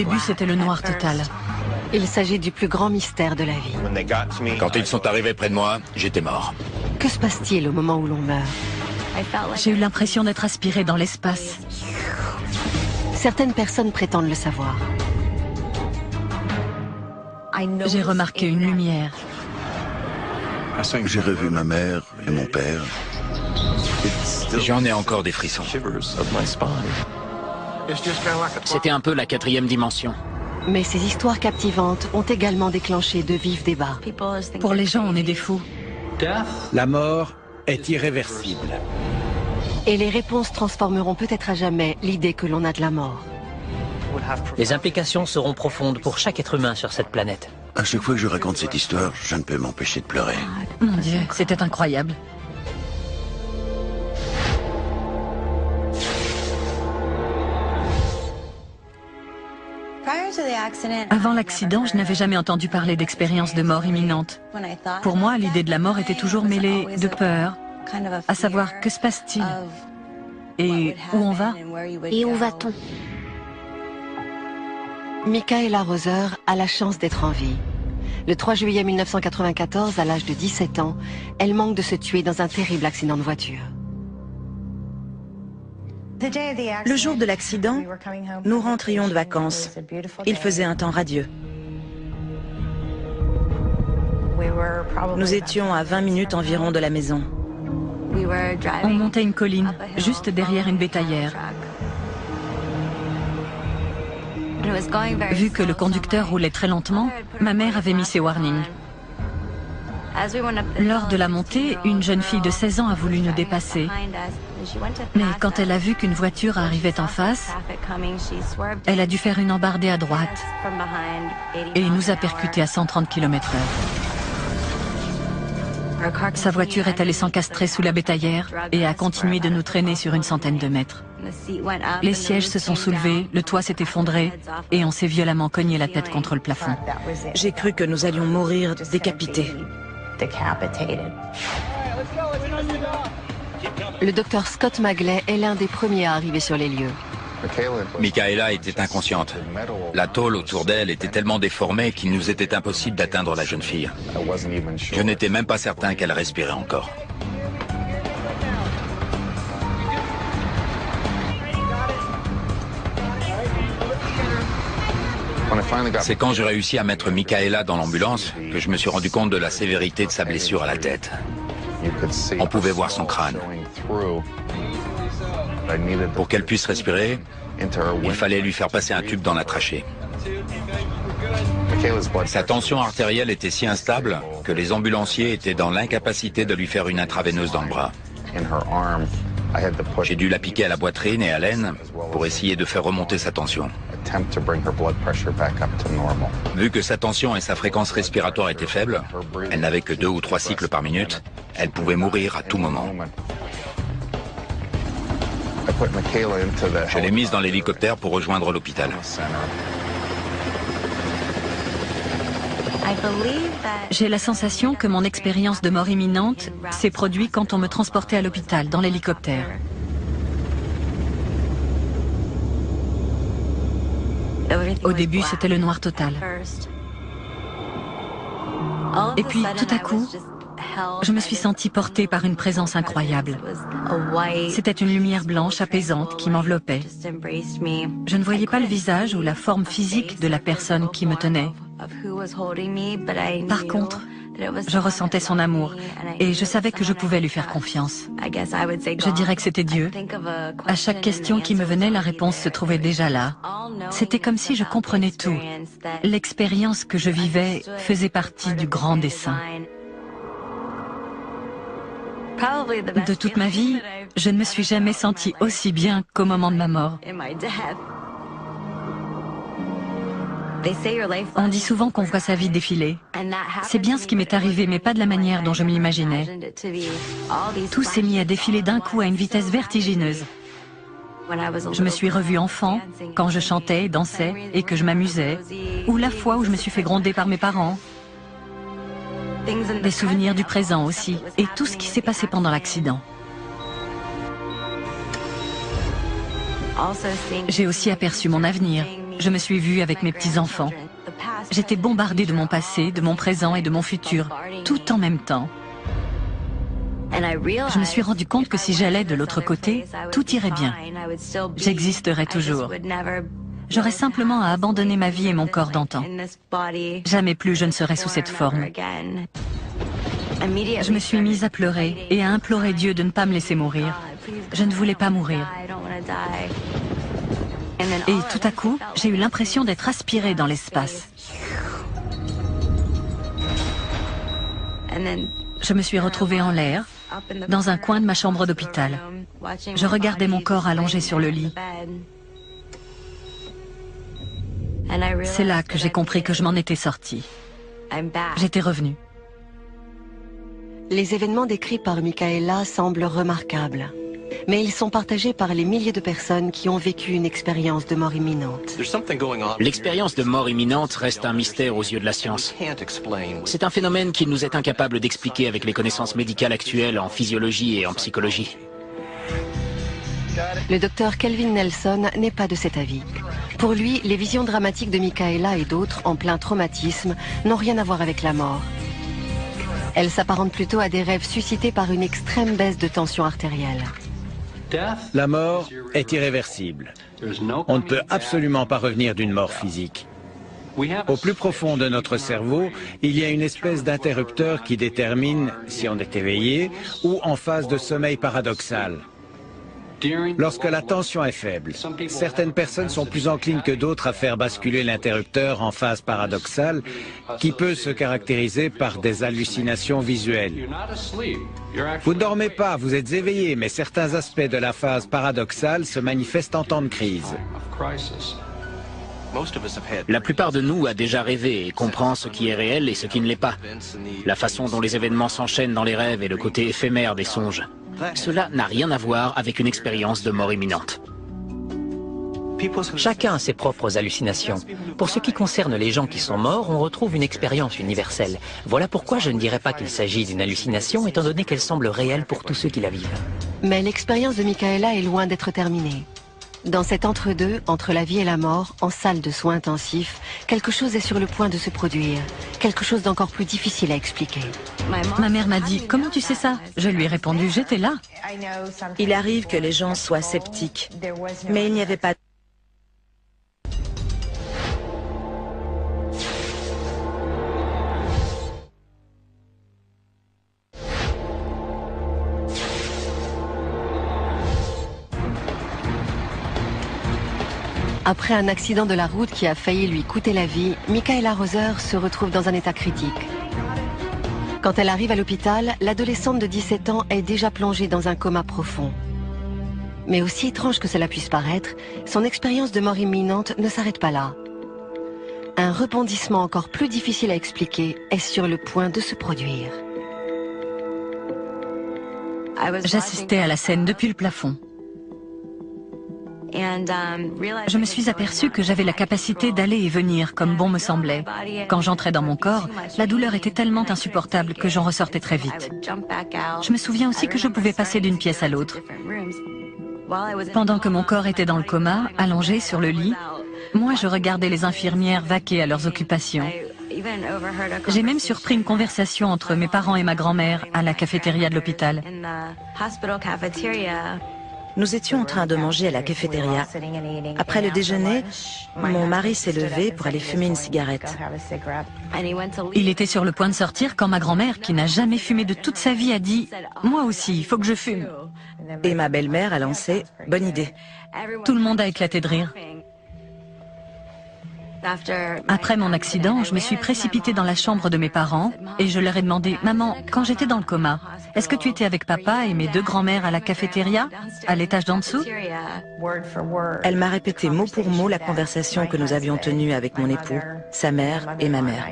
début, c'était le noir total. Il s'agit du plus grand mystère de la vie. Quand ils sont arrivés près de moi, j'étais mort. Que se passe-t-il au moment où l'on meurt? J'ai eu l'impression d'être aspirée dans l'espace. Certaines personnes prétendent le savoir. J'ai remarqué une lumière. J'ai revu ma mère et mon père. J'en ai encore des frissons. C'était un peu la 4e dimension. Mais ces histoires captivantes ont également déclenché de vifs débats. Pour les gens, on est des fous. La mort est irréversible. Et les réponses transformeront peut-être à jamais l'idée que l'on a de la mort. Les implications seront profondes pour chaque être humain sur cette planète. À chaque fois que je raconte cette histoire, je ne peux m'empêcher de pleurer. Mon Dieu, c'était incroyable. Avant l'accident, je n'avais jamais entendu parler d'expérience de mort imminente. Pour moi, l'idée de la mort était toujours mêlée de peur, à savoir que se passe-t-il et où on va. Et où va-t-on? Michaela Roser a la chance d'être en vie. Le 3 juillet 1994, à l'âge de 17 ans, elle manque de se tuer dans un terrible accident de voiture. Le jour de l'accident, nous rentrions de vacances. Il faisait un temps radieux. Nous étions à 20 minutes environ de la maison. On montait une colline, juste derrière une bétaillère. Vu que le conducteur roulait très lentement, ma mère avait mis ses warnings. Lors de la montée, une jeune fille de 16 ans a voulu nous dépasser. Mais quand elle a vu qu'une voiture arrivait en face, elle a dû faire une embardée à droite et nous a percutés à 130 km/h. Sa voiture est allée s'encastrer sous la bétaillère et a continué de nous traîner sur une centaine de mètres. Les sièges se sont soulevés, le toit s'est effondré et on s'est violemment cogné la tête contre le plafond. J'ai cru que nous allions mourir décapités. Le docteur Scott Magley est l'un des premiers à arriver sur les lieux. Michaela était inconsciente. La tôle autour d'elle était tellement déformée qu'il nous était impossible d'atteindre la jeune fille. Je n'étais même pas certain qu'elle respirait encore. C'est quand j'ai réussi à mettre Michaela dans l'ambulance que je me suis rendu compte de la sévérité de sa blessure à la tête. On pouvait voir son crâne. Pour qu'elle puisse respirer, il fallait lui faire passer un tube dans la trachée. Sa tension artérielle était si instable que les ambulanciers étaient dans l'incapacité de lui faire une intraveineuse dans le bras. J'ai dû la piquer à la poitrine et à l'aine pour essayer de faire remonter sa tension. Vu que sa tension et sa fréquence respiratoire étaient faibles, elle n'avait que 2 ou 3 cycles par minute, elle pouvait mourir à tout moment. Je l'ai mise dans l'hélicoptère pour rejoindre l'hôpital. J'ai la sensation que mon expérience de mort imminente s'est produite quand on me transportait à l'hôpital, dans l'hélicoptère. Au début, c'était le noir total. Et puis, tout à coup, je me suis sentie portée par une présence incroyable. C'était une lumière blanche apaisante qui m'enveloppait. Je ne voyais pas le visage ou la forme physique de la personne qui me tenait. Par contre, je ressentais son amour et je savais que je pouvais lui faire confiance. Je dirais que c'était Dieu. À chaque question qui me venait, la réponse se trouvait déjà là. C'était comme si je comprenais tout. L'expérience que je vivais faisait partie du grand dessein. De toute ma vie, je ne me suis jamais sentie aussi bien qu'au moment de ma mort. On dit souvent qu'on voit sa vie défiler. C'est bien ce qui m'est arrivé, mais pas de la manière dont je me l'imaginais. Tout s'est mis à défiler d'un coup à une vitesse vertigineuse. Je me suis revue enfant, quand je chantais, dansais et que je m'amusais, ou la fois où je me suis fait gronder par mes parents. Des souvenirs du présent aussi, et tout ce qui s'est passé pendant l'accident. J'ai aussi aperçu mon avenir, Je me suis vue avec mes petits-enfants. J'étais bombardée de mon passé, de mon présent et de mon futur, tout en même temps. Je me suis rendu compte que si j'allais de l'autre côté, tout irait bien. J'existerais toujours. J'aurais simplement à abandonner ma vie et mon corps d'antan. Jamais plus je ne serais sous cette forme. Je me suis mise à pleurer et à implorer Dieu de ne pas me laisser mourir. Je ne voulais pas mourir. Et tout à coup, j'ai eu l'impression d'être aspirée dans l'espace. Je me suis retrouvée en l'air, dans un coin de ma chambre d'hôpital. Je regardais mon corps allongé sur le lit. C'est là que j'ai compris que je m'en étais sortie. J'étais revenue. Les événements décrits par Michaela semblent remarquables. Mais ils sont partagés par les milliers de personnes qui ont vécu une expérience de mort imminente. L'expérience de mort imminente reste un mystère aux yeux de la science. C'est un phénomène qu'il nous est incapable d'expliquer avec les connaissances médicales actuelles en physiologie et en psychologie. Le docteur Kelvin Nelson n'est pas de cet avis. Pour lui, les visions dramatiques de Michaela et d'autres en plein traumatisme n'ont rien à voir avec la mort. Elles s'apparentent plutôt à des rêves suscités par une extrême baisse de tension artérielle. La mort est irréversible. On ne peut absolument pas revenir d'une mort physique. Au plus profond de notre cerveau, il y a une espèce d'interrupteur qui détermine si on est éveillé ou en phase de sommeil paradoxal. Lorsque la tension est faible, certaines personnes sont plus enclines que d'autres à faire basculer l'interrupteur en phase paradoxale, qui peut se caractériser par des hallucinations visuelles. Vous ne dormez pas, vous êtes éveillé, mais certains aspects de la phase paradoxale se manifestent en temps de crise. La plupart de nous a déjà rêvé et comprend ce qui est réel et ce qui ne l'est pas. La façon dont les événements s'enchaînent dans les rêves et le côté éphémère des songes. Cela n'a rien à voir avec une expérience de mort imminente. Chacun a ses propres hallucinations. Pour ce qui concerne les gens qui sont morts, on retrouve une expérience universelle. Voilà pourquoi je ne dirais pas qu'il s'agit d'une hallucination, étant donné qu'elle semble réelle pour tous ceux qui la vivent. Mais l'expérience de Michaela est loin d'être terminée. Dans cet entre-deux, entre la vie et la mort, en salle de soins intensifs, quelque chose est sur le point de se produire. Quelque chose d'encore plus difficile à expliquer. Ma mère m'a dit « Comment tu sais ça ?» Je lui ai répondu « J'étais là ». Il arrive que les gens soient sceptiques, mais il n'y avait pas... Après un accident de la route qui a failli lui coûter la vie, Michaela Roser se retrouve dans un état critique. Quand elle arrive à l'hôpital, l'adolescente de 17 ans est déjà plongée dans un coma profond. Mais aussi étrange que cela puisse paraître, son expérience de mort imminente ne s'arrête pas là. Un rebondissement encore plus difficile à expliquer est sur le point de se produire. J'assistais à la scène depuis le plafond. Je me suis aperçue que j'avais la capacité d'aller et venir comme bon me semblait. Quand j'entrais dans mon corps, la douleur était tellement insupportable que j'en ressortais très vite. Je me souviens aussi que je pouvais passer d'une pièce à l'autre. Pendant que mon corps était dans le coma, allongé sur le lit, moi je regardais les infirmières vaquer à leurs occupations. J'ai même surpris une conversation entre mes parents et ma grand-mère à la cafétéria de l'hôpital. Nous étions en train de manger à la cafétéria. Après le déjeuner, mon mari s'est levé pour aller fumer une cigarette. Il était sur le point de sortir quand ma grand-mère, qui n'a jamais fumé de toute sa vie, a dit « Moi aussi, il faut que je fume ». Et ma belle-mère a lancé « Bonne idée ». Tout le monde a éclaté de rire. Après mon accident, je me suis précipitée dans la chambre de mes parents et je leur ai demandé « Maman, quand j'étais dans le coma, est-ce que tu étais avec papa et mes deux grands-mères à la cafétéria, à l'étage d'en dessous ?» Elle m'a répété mot pour mot la conversation que nous avions tenue avec mon époux, sa mère et ma mère.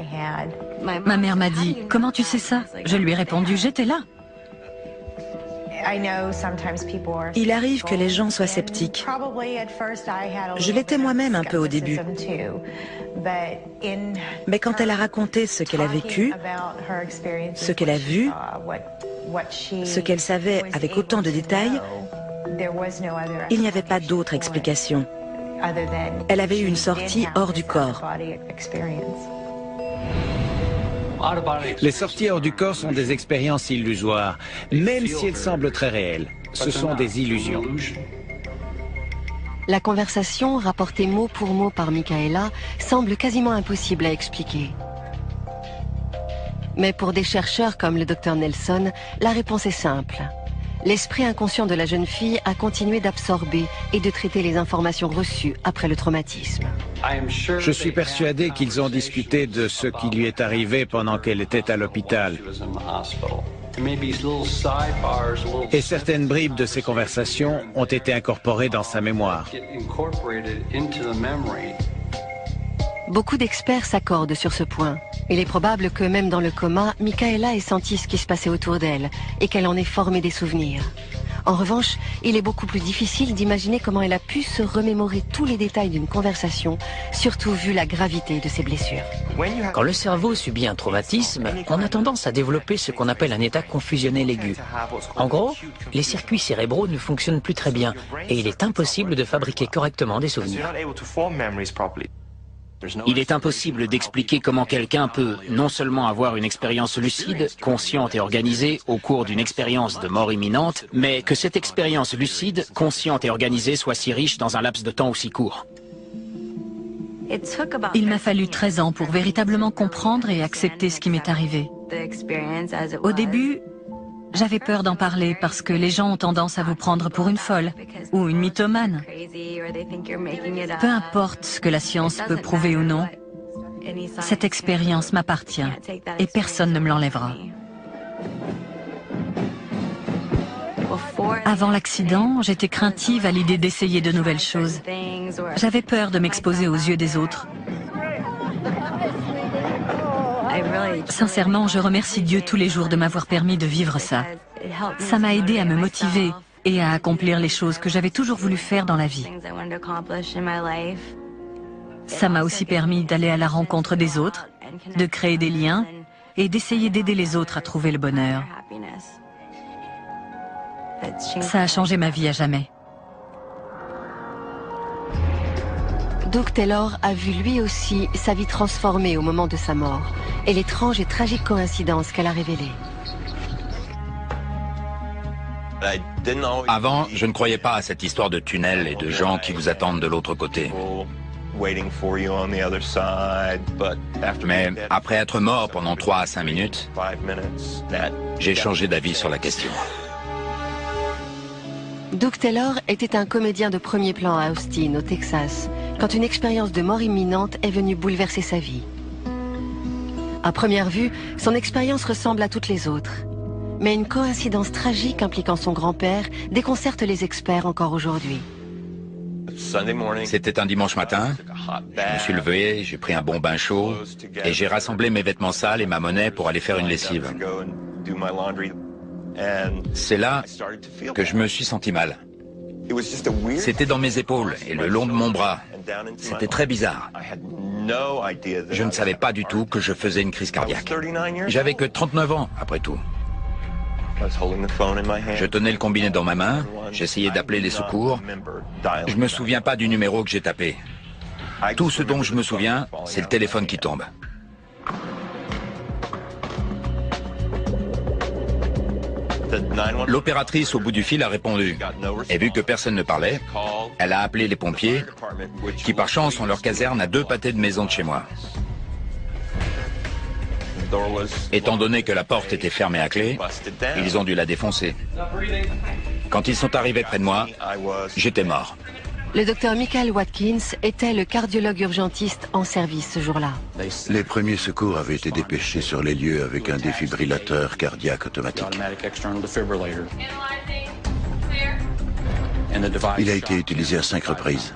Ma mère m'a dit « Comment tu sais ça ?» Je lui ai répondu « J'étais là ». Il arrive que les gens soient sceptiques. Je l'étais moi-même un peu au début. Mais quand elle a raconté ce qu'elle a vécu, ce qu'elle a vu, ce qu'elle savait avec autant de détails, il n'y avait pas d'autre explication. Elle avait eu une sortie hors du corps. Les sorties hors du corps sont des expériences illusoires, même si elles semblent très réelles. Ce sont des illusions. La conversation, rapportée mot pour mot par Michaela, semble quasiment impossible à expliquer. Mais pour des chercheurs comme le Dr Nelson, la réponse est simple. L'esprit inconscient de la jeune fille a continué d'absorber et de traiter les informations reçues après le traumatisme. Je suis persuadé qu'ils ont discuté de ce qui lui est arrivé pendant qu'elle était à l'hôpital. Et certaines bribes de ces conversations ont été incorporées dans sa mémoire. Beaucoup d'experts s'accordent sur ce point. Il est probable que même dans le coma, Michaela ait senti ce qui se passait autour d'elle et qu'elle en ait formé des souvenirs. En revanche, il est beaucoup plus difficile d'imaginer comment elle a pu se remémorer tous les détails d'une conversation, surtout vu la gravité de ses blessures. Quand le cerveau subit un traumatisme, on a tendance à développer ce qu'on appelle un état confusionnel aigu. En gros, les circuits cérébraux ne fonctionnent plus très bien et il est impossible de fabriquer correctement des souvenirs. Il est impossible d'expliquer comment quelqu'un peut non seulement avoir une expérience lucide, consciente et organisée au cours d'une expérience de mort imminente, mais que cette expérience lucide, consciente et organisée soit si riche dans un laps de temps aussi court. Il m'a fallu 13 ans pour véritablement comprendre et accepter ce qui m'est arrivé. Au début, j'avais peur d'en parler parce que les gens ont tendance à vous prendre pour une folle ou une mythomane. Peu importe ce que la science peut prouver ou non, cette expérience m'appartient et personne ne me l'enlèvera. Avant l'accident, j'étais craintive à l'idée d'essayer de nouvelles choses. J'avais peur de m'exposer aux yeux des autres. Sincèrement, je remercie Dieu tous les jours de m'avoir permis de vivre ça. Ça m'a aidé à me motiver et à accomplir les choses que j'avais toujours voulu faire dans la vie. Ça m'a aussi permis d'aller à la rencontre des autres, de créer des liens et d'essayer d'aider les autres à trouver le bonheur. Ça a changé ma vie à jamais. Doug Taylor a vu lui aussi sa vie transformée au moment de sa mort et l'étrange et tragique coïncidence qu'elle a révélée. Avant, je ne croyais pas à cette histoire de tunnel et de gens qui vous attendent de l'autre côté. Mais après être mort pendant 3 à 5 minutes, j'ai changé d'avis sur la question. Doug Taylor était un comédien de premier plan à Austin, au Texas, quand une expérience de mort imminente est venue bouleverser sa vie. À première vue, son expérience ressemble à toutes les autres. Mais une coïncidence tragique impliquant son grand-père déconcerte les experts encore aujourd'hui. C'était un dimanche matin, je me suis levé, j'ai pris un bon bain chaud et j'ai rassemblé mes vêtements sales et ma monnaie pour aller faire une lessive. C'est là que je me suis senti mal. C'était dans mes épaules et le long de mon bras. C'était très bizarre. Je ne savais pas du tout que je faisais une crise cardiaque. J'avais que 39 ans, après tout. Je tenais le combiné dans ma main, j'essayais d'appeler les secours. Je me souviens pas du numéro que j'ai tapé. Tout ce dont je me souviens, c'est le téléphone qui tombe. L'opératrice au bout du fil a répondu. Et vu que personne ne parlait, elle a appelé les pompiers, qui par chance ont leur caserne à 2 pâtés de maison de chez moi. Étant donné que la porte était fermée à clé, ils ont dû la défoncer. Quand ils sont arrivés près de moi, j'étais mort. Le docteur Michael Watkins était le cardiologue urgentiste en service ce jour-là. Les premiers secours avaient été dépêchés sur les lieux avec un défibrillateur cardiaque automatique. Il a été utilisé à 5 reprises.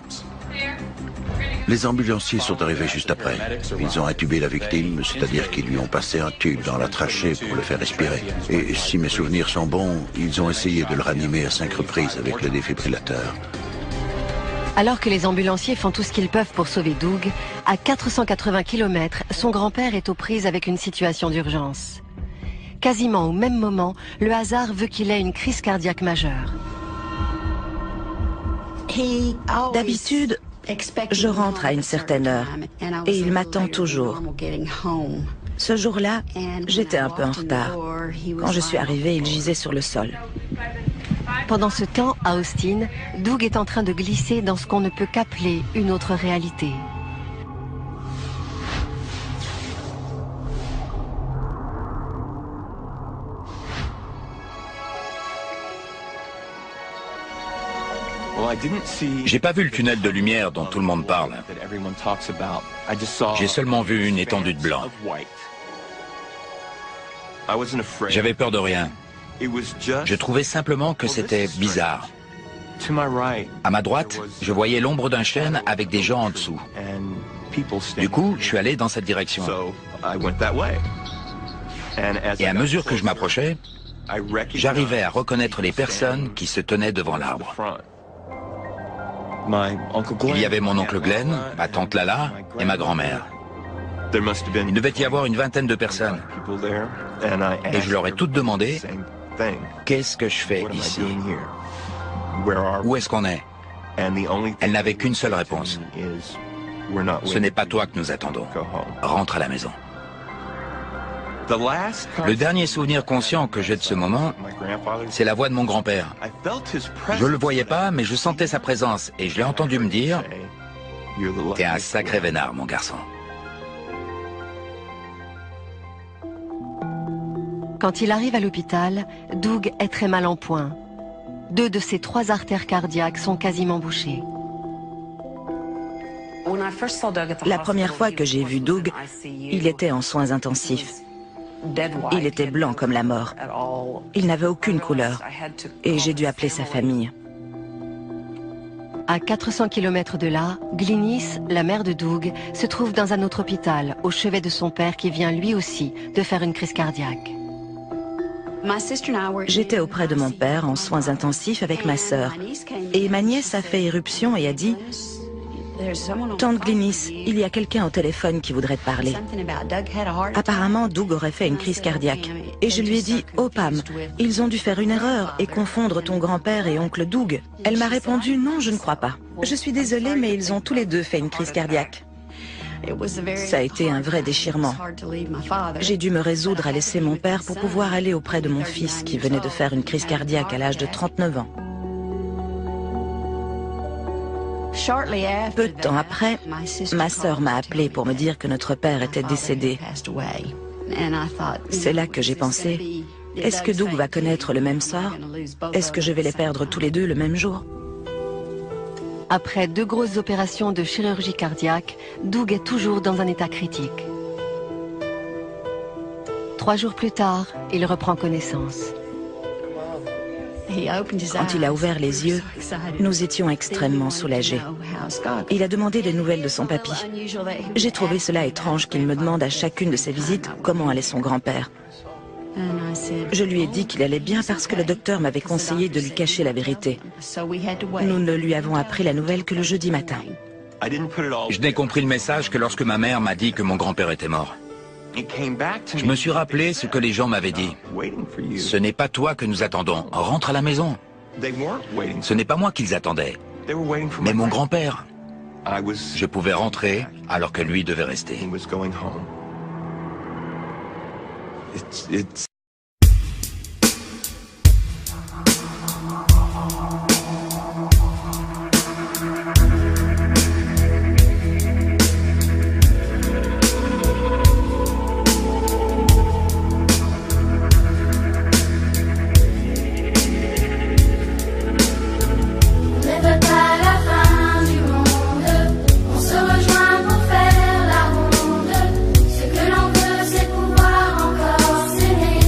Les ambulanciers sont arrivés juste après. Ils ont intubé la victime, c'est-à-dire qu'ils lui ont passé un tube dans la trachée pour le faire respirer. Et si mes souvenirs sont bons, ils ont essayé de le ranimer à 5 reprises avec le défibrillateur. Alors que les ambulanciers font tout ce qu'ils peuvent pour sauver Doug, à 480 km, son grand-père est aux prises avec une situation d'urgence. Quasiment au même moment, le hasard veut qu'il ait une crise cardiaque majeure. D'habitude, Je rentre à une certaine heure et il m'attend toujours. Ce jour-là, j'étais un peu en retard. Quand je suis arrivée, il gisait sur le sol. Pendant ce temps, à Austin, Doug est en train de glisser dans ce qu'on ne peut qu'appeler une autre réalité. J'ai pas vu le tunnel de lumière dont tout le monde parle. J'ai seulement vu une étendue de blanc. J'avais peur de rien. Je trouvais simplement que c'était bizarre. À ma droite, je voyais l'ombre d'un chêne avec des gens en dessous. Du coup, je suis allé dans cette direction. Et à mesure que je m'approchais, j'arrivais à reconnaître les personnes qui se tenaient devant l'arbre. Il y avait mon oncle Glenn, ma tante Lala et ma grand-mère. Il devait y avoir une vingtaine de personnes. Et je leur ai toutes demandé, qu'est-ce que je fais ici? Où est-ce qu'on est? Elles n'avaient qu'une seule réponse. Ce n'est pas toi que nous attendons. Rentre à la maison. Le dernier souvenir conscient que j'ai de ce moment, c'est la voix de mon grand-père. Je ne le voyais pas, mais je sentais sa présence et je l'ai entendu me dire « T'es un sacré vénard, mon garçon ». Quand il arrive à l'hôpital, Doug est très mal en point. 2 de ses 3 artères cardiaques sont quasiment bouchées. La première fois que j'ai vu Doug, il était en soins intensifs. Il était blanc comme la mort. Il n'avait aucune couleur. Et j'ai dû appeler sa famille. À 400 km de là, Glynis, la mère de Doug, se trouve dans un autre hôpital, au chevet de son père qui vient lui aussi de faire une crise cardiaque. J'étais auprès de mon père en soins intensifs avec ma sœur. Et ma nièce a fait éruption et a dit « Tante Glynis, il y a quelqu'un au téléphone qui voudrait te parler. » Apparemment, Doug aurait fait une crise cardiaque. Et je lui ai dit « Oh Pam, ils ont dû faire une erreur et confondre ton grand-père et oncle Doug. » Elle m'a répondu « Non, je ne crois pas. Je suis désolée, mais ils ont tous les deux fait une crise cardiaque. » Ça a été un vrai déchirement. J'ai dû me résoudre à laisser mon père pour pouvoir aller auprès de mon fils qui venait de faire une crise cardiaque à l'âge de 39 ans. Peu de temps après, ma sœur m'a appelé pour me dire que notre père était décédé. C'est là que j'ai pensé, est-ce que Doug va connaître le même sort? Est-ce que je vais les perdre tous les deux le même jour? Après 2 grosses opérations de chirurgie cardiaque, Doug est toujours dans un état critique. 3 jours plus tard, il reprend connaissance. Quand il a ouvert les yeux, nous étions extrêmement soulagés. Il a demandé des nouvelles de son papy. J'ai trouvé cela étrange qu'il me demande à chacune de ses visites comment allait son grand-père. Je lui ai dit qu'il allait bien parce que le docteur m'avait conseillé de lui cacher la vérité. Nous ne lui avons appris la nouvelle que le jeudi matin. Je n'ai compris le message que lorsque ma mère m'a dit que mon grand-père était mort. Je me suis rappelé ce que les gens m'avaient dit. Ce n'est pas toi que nous attendons, rentre à la maison. Ce n'est pas moi qu'ils attendaient, mais mon grand-père. Je pouvais rentrer alors que lui devait rester. Ce que l'on veut, c'est pouvoir encore s'aimer.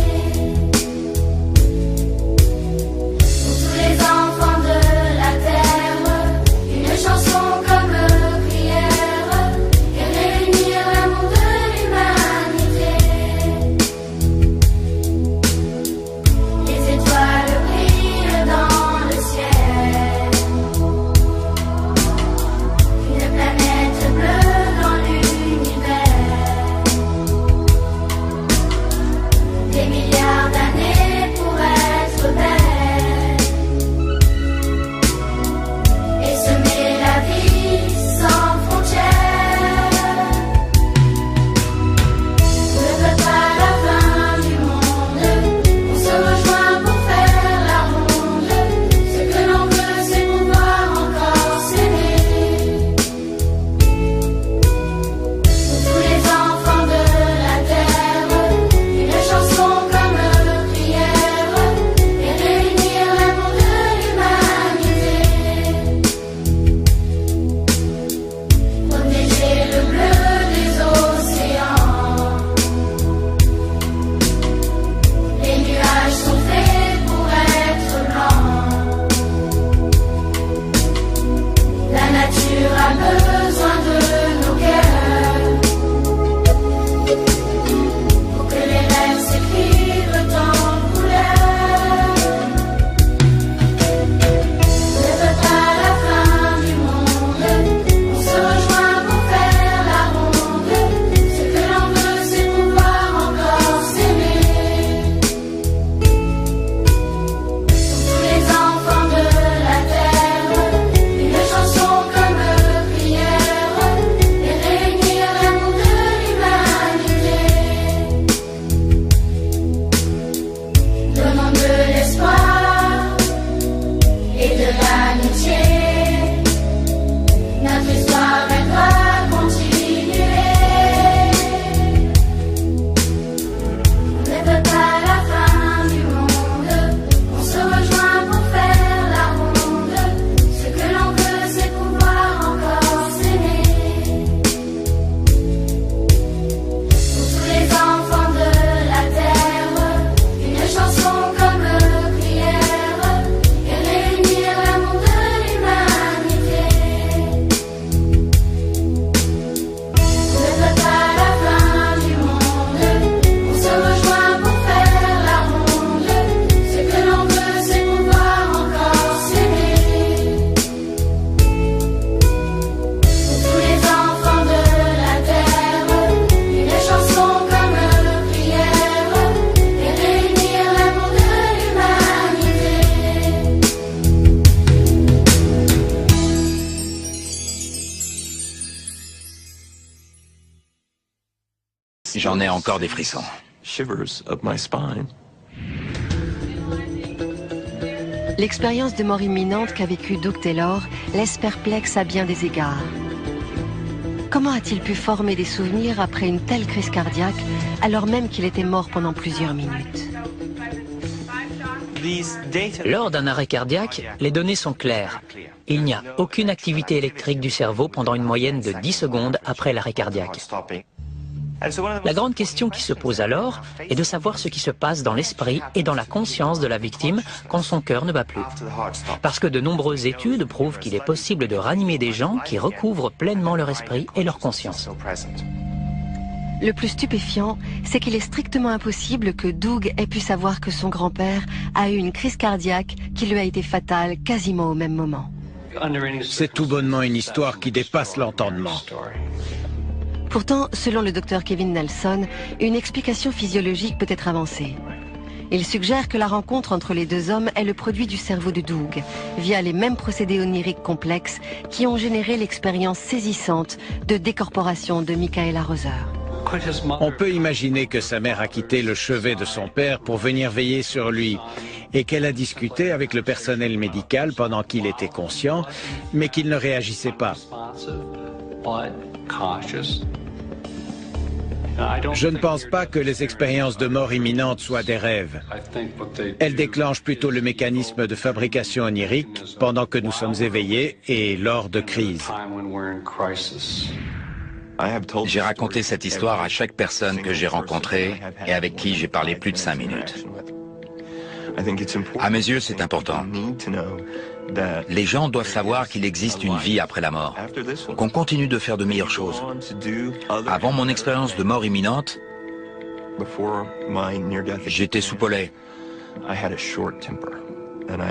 J'en ai encore des frissons. L'expérience de mort imminente qu'a vécue Doug Taylor laisse perplexe à bien des égards. Comment a-t-il pu former des souvenirs après une telle crise cardiaque, alors même qu'il était mort pendant plusieurs minutes? Lors d'un arrêt cardiaque, les données sont claires. Il n'y a aucune activité électrique du cerveau pendant une moyenne de 10 secondes après l'arrêt cardiaque. La grande question qui se pose alors est de savoir ce qui se passe dans l'esprit et dans la conscience de la victime quand son cœur ne bat plus. Parce que de nombreuses études prouvent qu'il est possible de ranimer des gens qui recouvrent pleinement leur esprit et leur conscience. Le plus stupéfiant, c'est qu'il est strictement impossible que Doug ait pu savoir que son grand-père a eu une crise cardiaque qui lui a été fatale quasiment au même moment. C'est tout bonnement une histoire qui dépasse l'entendement. Pourtant, selon le docteur Kevin Nelson, une explication physiologique peut être avancée. Il suggère que la rencontre entre les deux hommes est le produit du cerveau de Doug, via les mêmes procédés oniriques complexes qui ont généré l'expérience saisissante de décorporation de Michaela Roser. On peut imaginer que sa mère a quitté le chevet de son père pour venir veiller sur lui et qu'elle a discuté avec le personnel médical pendant qu'il était conscient, mais qu'il ne réagissait pas. Je ne pense pas que les expériences de mort imminente soient des rêves. Elles déclenchent plutôt le mécanisme de fabrication onirique pendant que nous sommes éveillés et lors de crises. J'ai raconté cette histoire à chaque personne que j'ai rencontrée et avec qui j'ai parlé plus de 5 minutes. À mes yeux, c'est important. Les gens doivent savoir qu'il existe une vie après la mort, qu'on continue de faire de meilleures choses. Avant mon expérience de mort imminente, j'étais soupolé.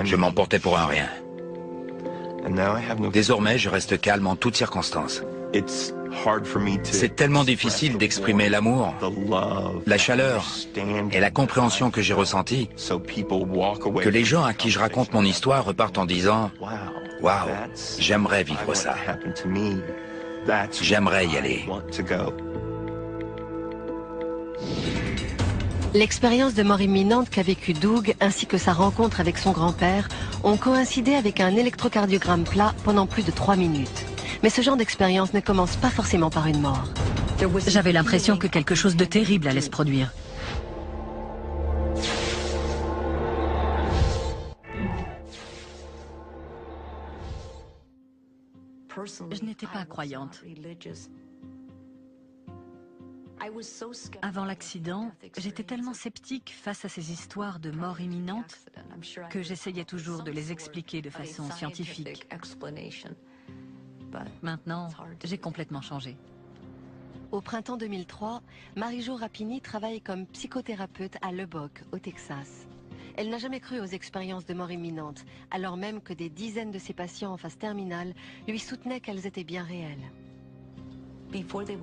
Je m'emportais pour un rien. Désormais, je reste calme en toutes circonstances. C'est tellement difficile d'exprimer l'amour, la chaleur et la compréhension que j'ai ressentie, que les gens à qui je raconte mon histoire repartent en disant « Waouh, j'aimerais vivre ça. J'aimerais y aller. » L'expérience de mort imminente qu'a vécue Doug ainsi que sa rencontre avec son grand-père ont coïncidé avec un électrocardiogramme plat pendant plus de 3 minutes. Mais ce genre d'expérience ne commence pas forcément par une mort. J'avais l'impression que quelque chose de terrible allait se produire. Je n'étais pas croyante. Avant l'accident, j'étais tellement sceptique face à ces histoires de mort imminente que j'essayais toujours de les expliquer de façon scientifique. Maintenant, j'ai complètement changé. Au printemps 2003, Marie-Jo Rapini travaille comme psychothérapeute à Lubbock, au Texas. Elle n'a jamais cru aux expériences de mort imminente, alors même que des dizaines de ses patients en phase terminale lui soutenaient qu'elles étaient bien réelles.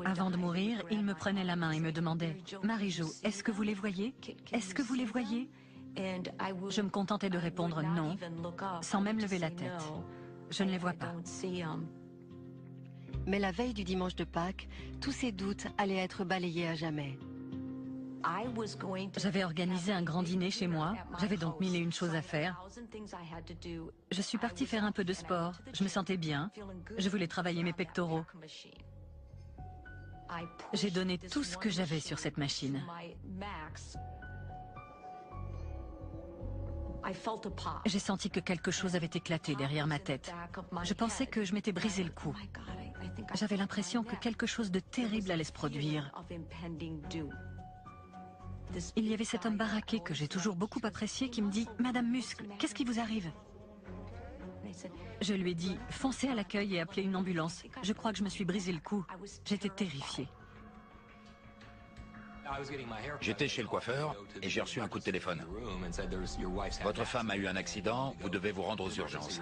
Avant de mourir, il me prenait la main et me demandait « Marie-Jo, est-ce que vous les voyez? Est-ce que vous les voyez ?» Je me contentais de répondre « non », sans même lever la tête. Je ne les vois pas. Mais la veille du dimanche de Pâques, tous ces doutes allaient être balayés à jamais. J'avais organisé un grand dîner chez moi, j'avais donc 1001 choses à faire. Je suis partie faire un peu de sport, je me sentais bien, je voulais travailler mes pectoraux. J'ai donné tout ce que j'avais sur cette machine. J'ai senti que quelque chose avait éclaté derrière ma tête. Je pensais que je m'étais brisé le cou. J'avais l'impression que quelque chose de terrible allait se produire. Il y avait cet homme baraqué que j'ai toujours beaucoup apprécié qui me dit « Madame Muscle, qu'est-ce qui vous arrive ?» Je lui ai dit « Foncez à l'accueil et appelez une ambulance. Je crois que je me suis brisé le cou. » J'étais terrifiée. J'étais chez le coiffeur et j'ai reçu un coup de téléphone. Votre femme a eu un accident, vous devez vous rendre aux urgences.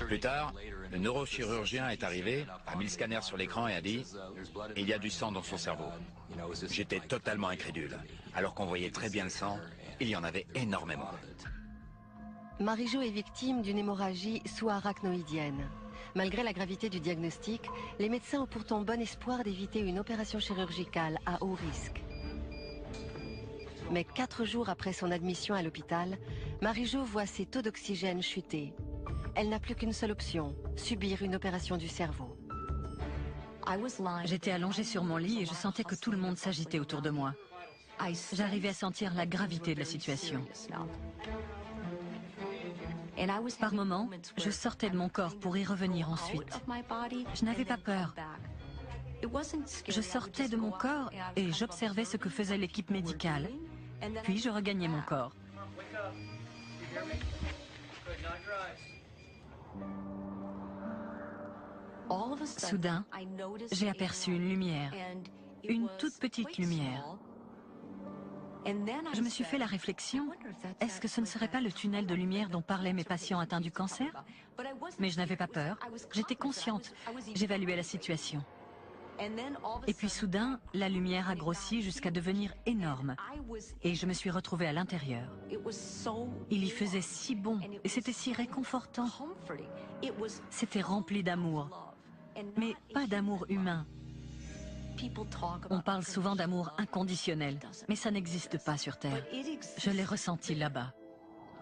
Plus tard, le neurochirurgien est arrivé, a mis le scanner sur l'écran et a dit « Il y a du sang dans son cerveau ». J'étais totalement incrédule. Alors qu'on voyait très bien le sang, il y en avait énormément. Marie-Jo est victime d'une hémorragie sous-arachnoïdienne. Malgré la gravité du diagnostic, les médecins ont pourtant bon espoir d'éviter une opération chirurgicale à haut risque. Mais 4 jours après son admission à l'hôpital, Marie-Jo voit ses taux d'oxygène chuter. Elle n'a plus qu'une seule option, subir une opération du cerveau. J'étais allongée sur mon lit et je sentais que tout le monde s'agitait autour de moi. J'arrivais à sentir la gravité de la situation. Par moments, je sortais de mon corps pour y revenir ensuite. Je n'avais pas peur. Je sortais de mon corps et j'observais ce que faisait l'équipe médicale. Puis je regagnais mon corps. Soudain, j'ai aperçu une lumière, une toute petite lumière. Je me suis fait la réflexion, est-ce que ce ne serait pas le tunnel de lumière dont parlaient mes patients atteints du cancer? Mais je n'avais pas peur, j'étais consciente, j'évaluais la situation. Et puis soudain, la lumière a grossi jusqu'à devenir énorme. Et je me suis retrouvée à l'intérieur. Il y faisait si bon et c'était si réconfortant. C'était rempli d'amour, mais pas d'amour humain. On parle souvent d'amour inconditionnel, mais ça n'existe pas sur Terre. Je l'ai ressenti là-bas.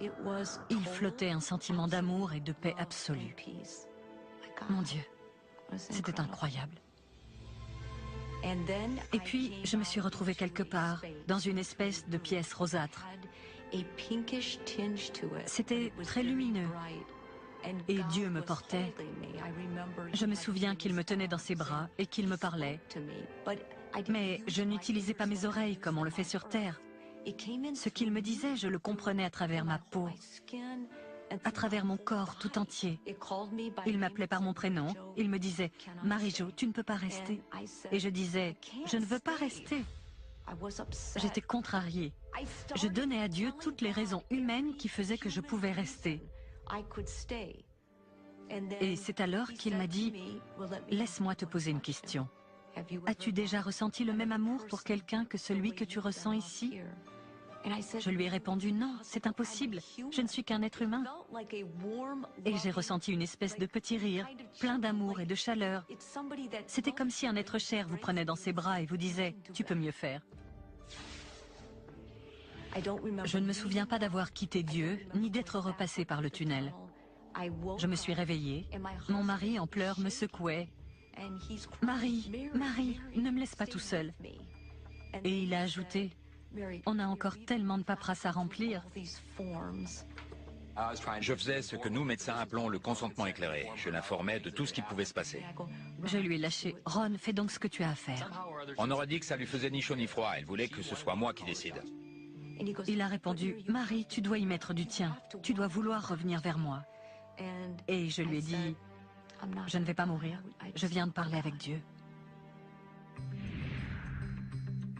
Il flottait un sentiment d'amour et de paix absolue. Mon Dieu, c'était incroyable. Et puis, je me suis retrouvée quelque part, dans une espèce de pièce rosâtre. C'était très lumineux. Et Dieu me portait. Je me souviens qu'il me tenait dans ses bras et qu'il me parlait. Mais je n'utilisais pas mes oreilles comme on le fait sur Terre. Ce qu'il me disait, je le comprenais à travers ma peau, à travers mon corps tout entier. Il m'appelait par mon prénom, il me disait « Marie-Jo, tu ne peux pas rester ». Et je disais « Je ne veux pas rester ». J'étais contrariée. Je donnais à Dieu toutes les raisons humaines qui faisaient que je pouvais rester. Et c'est alors qu'il m'a dit « Laisse-moi te poser une question. As-tu déjà ressenti le même amour pour quelqu'un que celui que tu ressens ici ?» Je lui ai répondu « Non, c'est impossible, je ne suis qu'un être humain. » Et j'ai ressenti une espèce de petit rire, plein d'amour et de chaleur. C'était comme si un être cher vous prenait dans ses bras et vous disait « Tu peux mieux faire. » Je ne me souviens pas d'avoir quitté Dieu, ni d'être repassée par le tunnel. Je me suis réveillée, mon mari en pleurs me secouait. « Marie, Marie, ne me laisse pas tout seul. » Et il a ajouté « On a encore tellement de paperasse à remplir. » Je faisais ce que nous, médecins, appelons le consentement éclairé. Je l'informais de tout ce qui pouvait se passer. Je lui ai lâché « Ron, fais donc ce que tu as à faire. » On aurait dit que ça lui faisait ni chaud ni froid. Elle voulait que ce soit moi qui décide. Il a répondu « Marie, tu dois y mettre du tien. Tu dois vouloir revenir vers moi. » Et je lui ai dit « Je ne vais pas mourir. Je viens de parler avec Dieu. »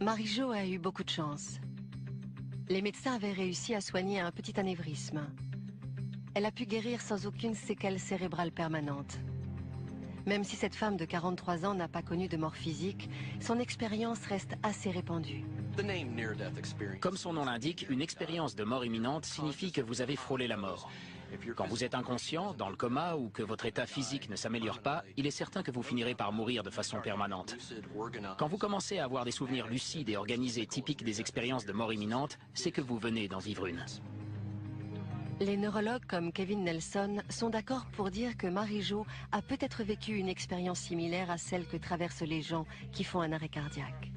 Marie-Jo a eu beaucoup de chance. Les médecins avaient réussi à soigner un petit anévrisme. Elle a pu guérir sans aucune séquelle cérébrale permanente. Même si cette femme de 43 ans n'a pas connu de mort physique, son expérience reste assez répandue. Comme son nom l'indique, une expérience de mort imminente signifie que vous avez frôlé la mort. Quand vous êtes inconscient, dans le coma ou que votre état physique ne s'améliore pas, il est certain que vous finirez par mourir de façon permanente. Quand vous commencez à avoir des souvenirs lucides et organisés typiques des expériences de mort imminente, c'est que vous venez d'en vivre une. Les neurologues comme Kevin Nelson sont d'accord pour dire que Marie-Jo a peut-être vécu une expérience similaire à celle que traversent les gens qui font un arrêt cardiaque.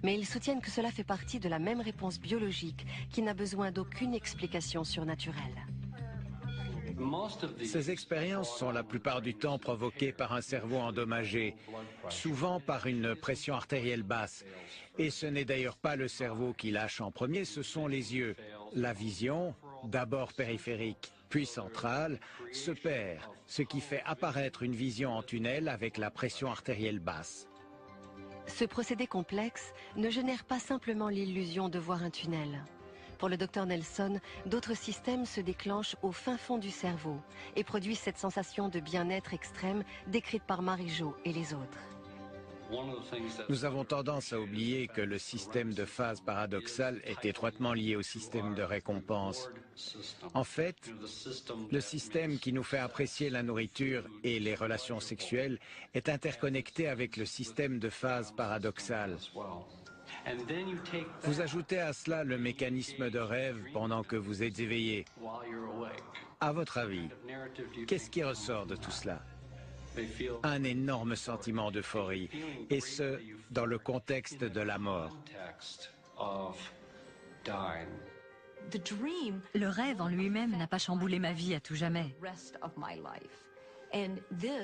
Mais ils soutiennent que cela fait partie de la même réponse biologique qui n'a besoin d'aucune explication surnaturelle. Ces expériences sont la plupart du temps provoquées par un cerveau endommagé, souvent par une pression artérielle basse. Et ce n'est d'ailleurs pas le cerveau qui lâche en premier, ce sont les yeux. La vision, d'abord périphérique, puis centrale, se perd, ce qui fait apparaître une vision en tunnel avec la pression artérielle basse. Ce procédé complexe ne génère pas simplement l'illusion de voir un tunnel. Pour le docteur Nelson, d'autres systèmes se déclenchent au fin fond du cerveau et produisent cette sensation de bien-être extrême décrite par Marie-Jo et les autres. Nous avons tendance à oublier que le système de phase paradoxale est étroitement lié au système de récompense. En fait, le système qui nous fait apprécier la nourriture et les relations sexuelles est interconnecté avec le système de phase paradoxale. Vous ajoutez à cela le mécanisme de rêve pendant que vous êtes éveillé. À votre avis, qu'est-ce qui ressort de tout cela? Un énorme sentiment d'euphorie, et ce, dans le contexte de la mort. Le rêve en lui-même n'a pas chamboulé ma vie à tout jamais.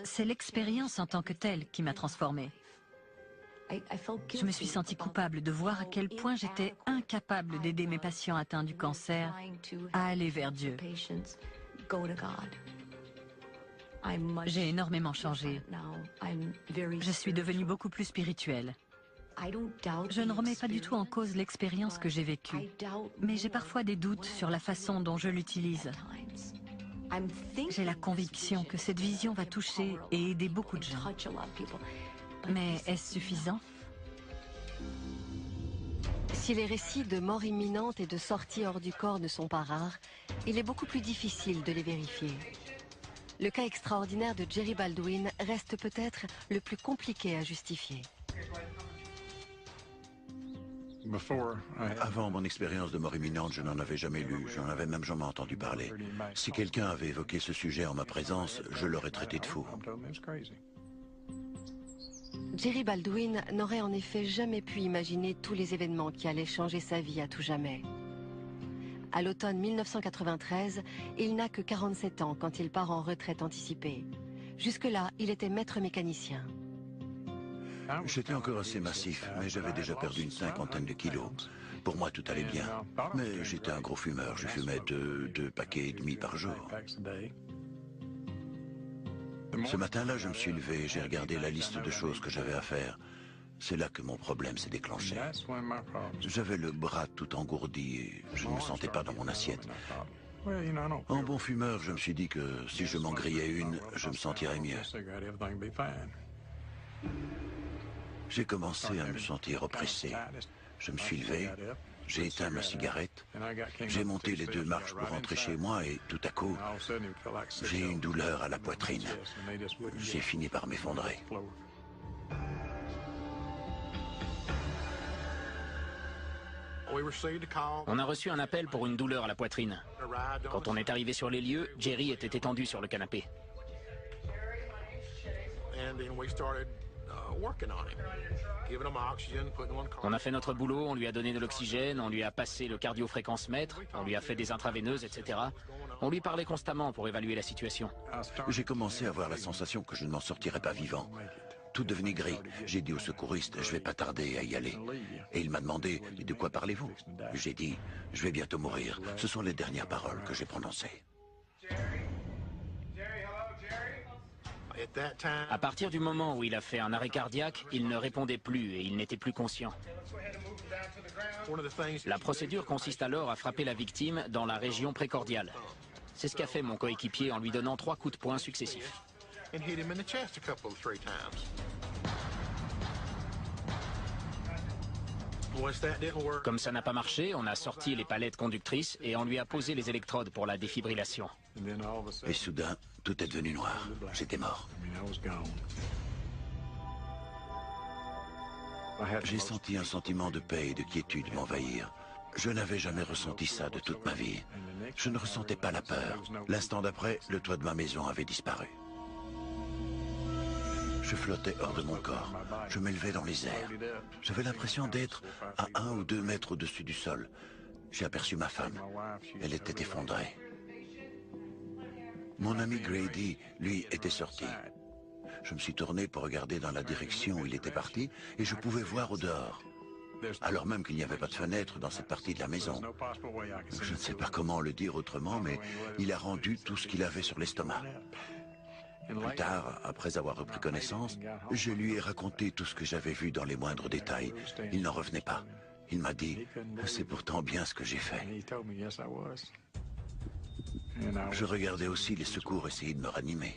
C'est l'expérience en tant que telle qui m'a transformée. Je me suis sentie coupable de voir à quel point j'étais incapable d'aider mes patients atteints du cancer à aller vers Dieu. J'ai énormément changé. Je suis devenue beaucoup plus spirituelle. Je ne remets pas du tout en cause l'expérience que j'ai vécue, mais j'ai parfois des doutes sur la façon dont je l'utilise. J'ai la conviction que cette vision va toucher et aider beaucoup de gens. Mais est-ce suffisant? Si les récits de mort imminente et de sortie hors du corps ne sont pas rares, il est beaucoup plus difficile de les vérifier. Le cas extraordinaire de Jerry Baldwin reste peut-être le plus compliqué à justifier. Avant mon expérience de mort imminente, je n'en avais jamais lu, je n'en avais même jamais entendu parler. Si quelqu'un avait évoqué ce sujet en ma présence, je l'aurais traité de fou. Jerry Baldwin n'aurait en effet jamais pu imaginer tous les événements qui allaient changer sa vie à tout jamais. À l'automne 1993, il n'a que 47 ans quand il part en retraite anticipée. Jusque-là, il était maître mécanicien. J'étais encore assez massif, mais j'avais déjà perdu une 50aine de kilos. Pour moi, tout allait bien. Mais j'étais un gros fumeur, je fumais deux paquets et demi par jour. Ce matin-là, je me suis levé et j'ai regardé la liste de choses que j'avais à faire. C'est là que mon problème s'est déclenché. J'avais le bras tout engourdi et je ne me sentais pas dans mon assiette. En bon fumeur, je me suis dit que si je m'en grillais une, je me sentirais mieux. J'ai commencé à me sentir oppressé. Je me suis levé, j'ai éteint ma cigarette, j'ai monté les 2 marches pour rentrer chez moi et tout à coup, j'ai eu une douleur à la poitrine. J'ai fini par m'effondrer. On a reçu un appel pour une douleur à la poitrine. Quand on est arrivé sur les lieux, Jerry était étendu sur le canapé. On a fait notre boulot, on lui a donné de l'oxygène, on lui a passé le cardiofréquence-mètre, on lui a fait des intraveineuses, etc. On lui parlait constamment pour évaluer la situation. J'ai commencé à avoir la sensation que je ne m'en sortirais pas vivant. Tout devenait gris. J'ai dit au secouriste, je vais pas tarder à y aller. Et il m'a demandé, de quoi parlez-vous? J'ai dit, je vais bientôt mourir. Ce sont les dernières paroles que j'ai prononcées. À partir du moment où il a fait un arrêt cardiaque, il ne répondait plus et il n'était plus conscient. La procédure consiste alors à frapper la victime dans la région précordiale. C'est ce qu'a fait mon coéquipier en lui donnant 3 coups de poing successifs. Comme ça n'a pas marché, on a sorti les palettes conductrices et on lui a posé les électrodes pour la défibrillation. Et soudain, tout est devenu noir. J'étais mort. J'ai senti un sentiment de paix et de quiétude m'envahir. Je n'avais jamais ressenti ça de toute ma vie. Je ne ressentais pas la peur. L'instant d'après, le toit de ma maison avait disparu. Je flottais hors de mon corps. Je m'élevais dans les airs. J'avais l'impression d'être à 1 ou 2 mètres au-dessus du sol. J'ai aperçu ma femme. Elle était effondrée. Mon ami Grady, lui, était sorti. Je me suis tourné pour regarder dans la direction où il était parti et je pouvais voir au dehors. Alors même qu'il n'y avait pas de fenêtre dans cette partie de la maison. Je ne sais pas comment le dire autrement, mais il a rendu tout ce qu'il avait sur l'estomac. Plus tard, après avoir repris connaissance, je lui ai raconté tout ce que j'avais vu dans les moindres détails. Il n'en revenait pas. Il m'a dit, c'est pourtant bien ce que j'ai fait. Je regardais aussi les secours essayer de me ranimer.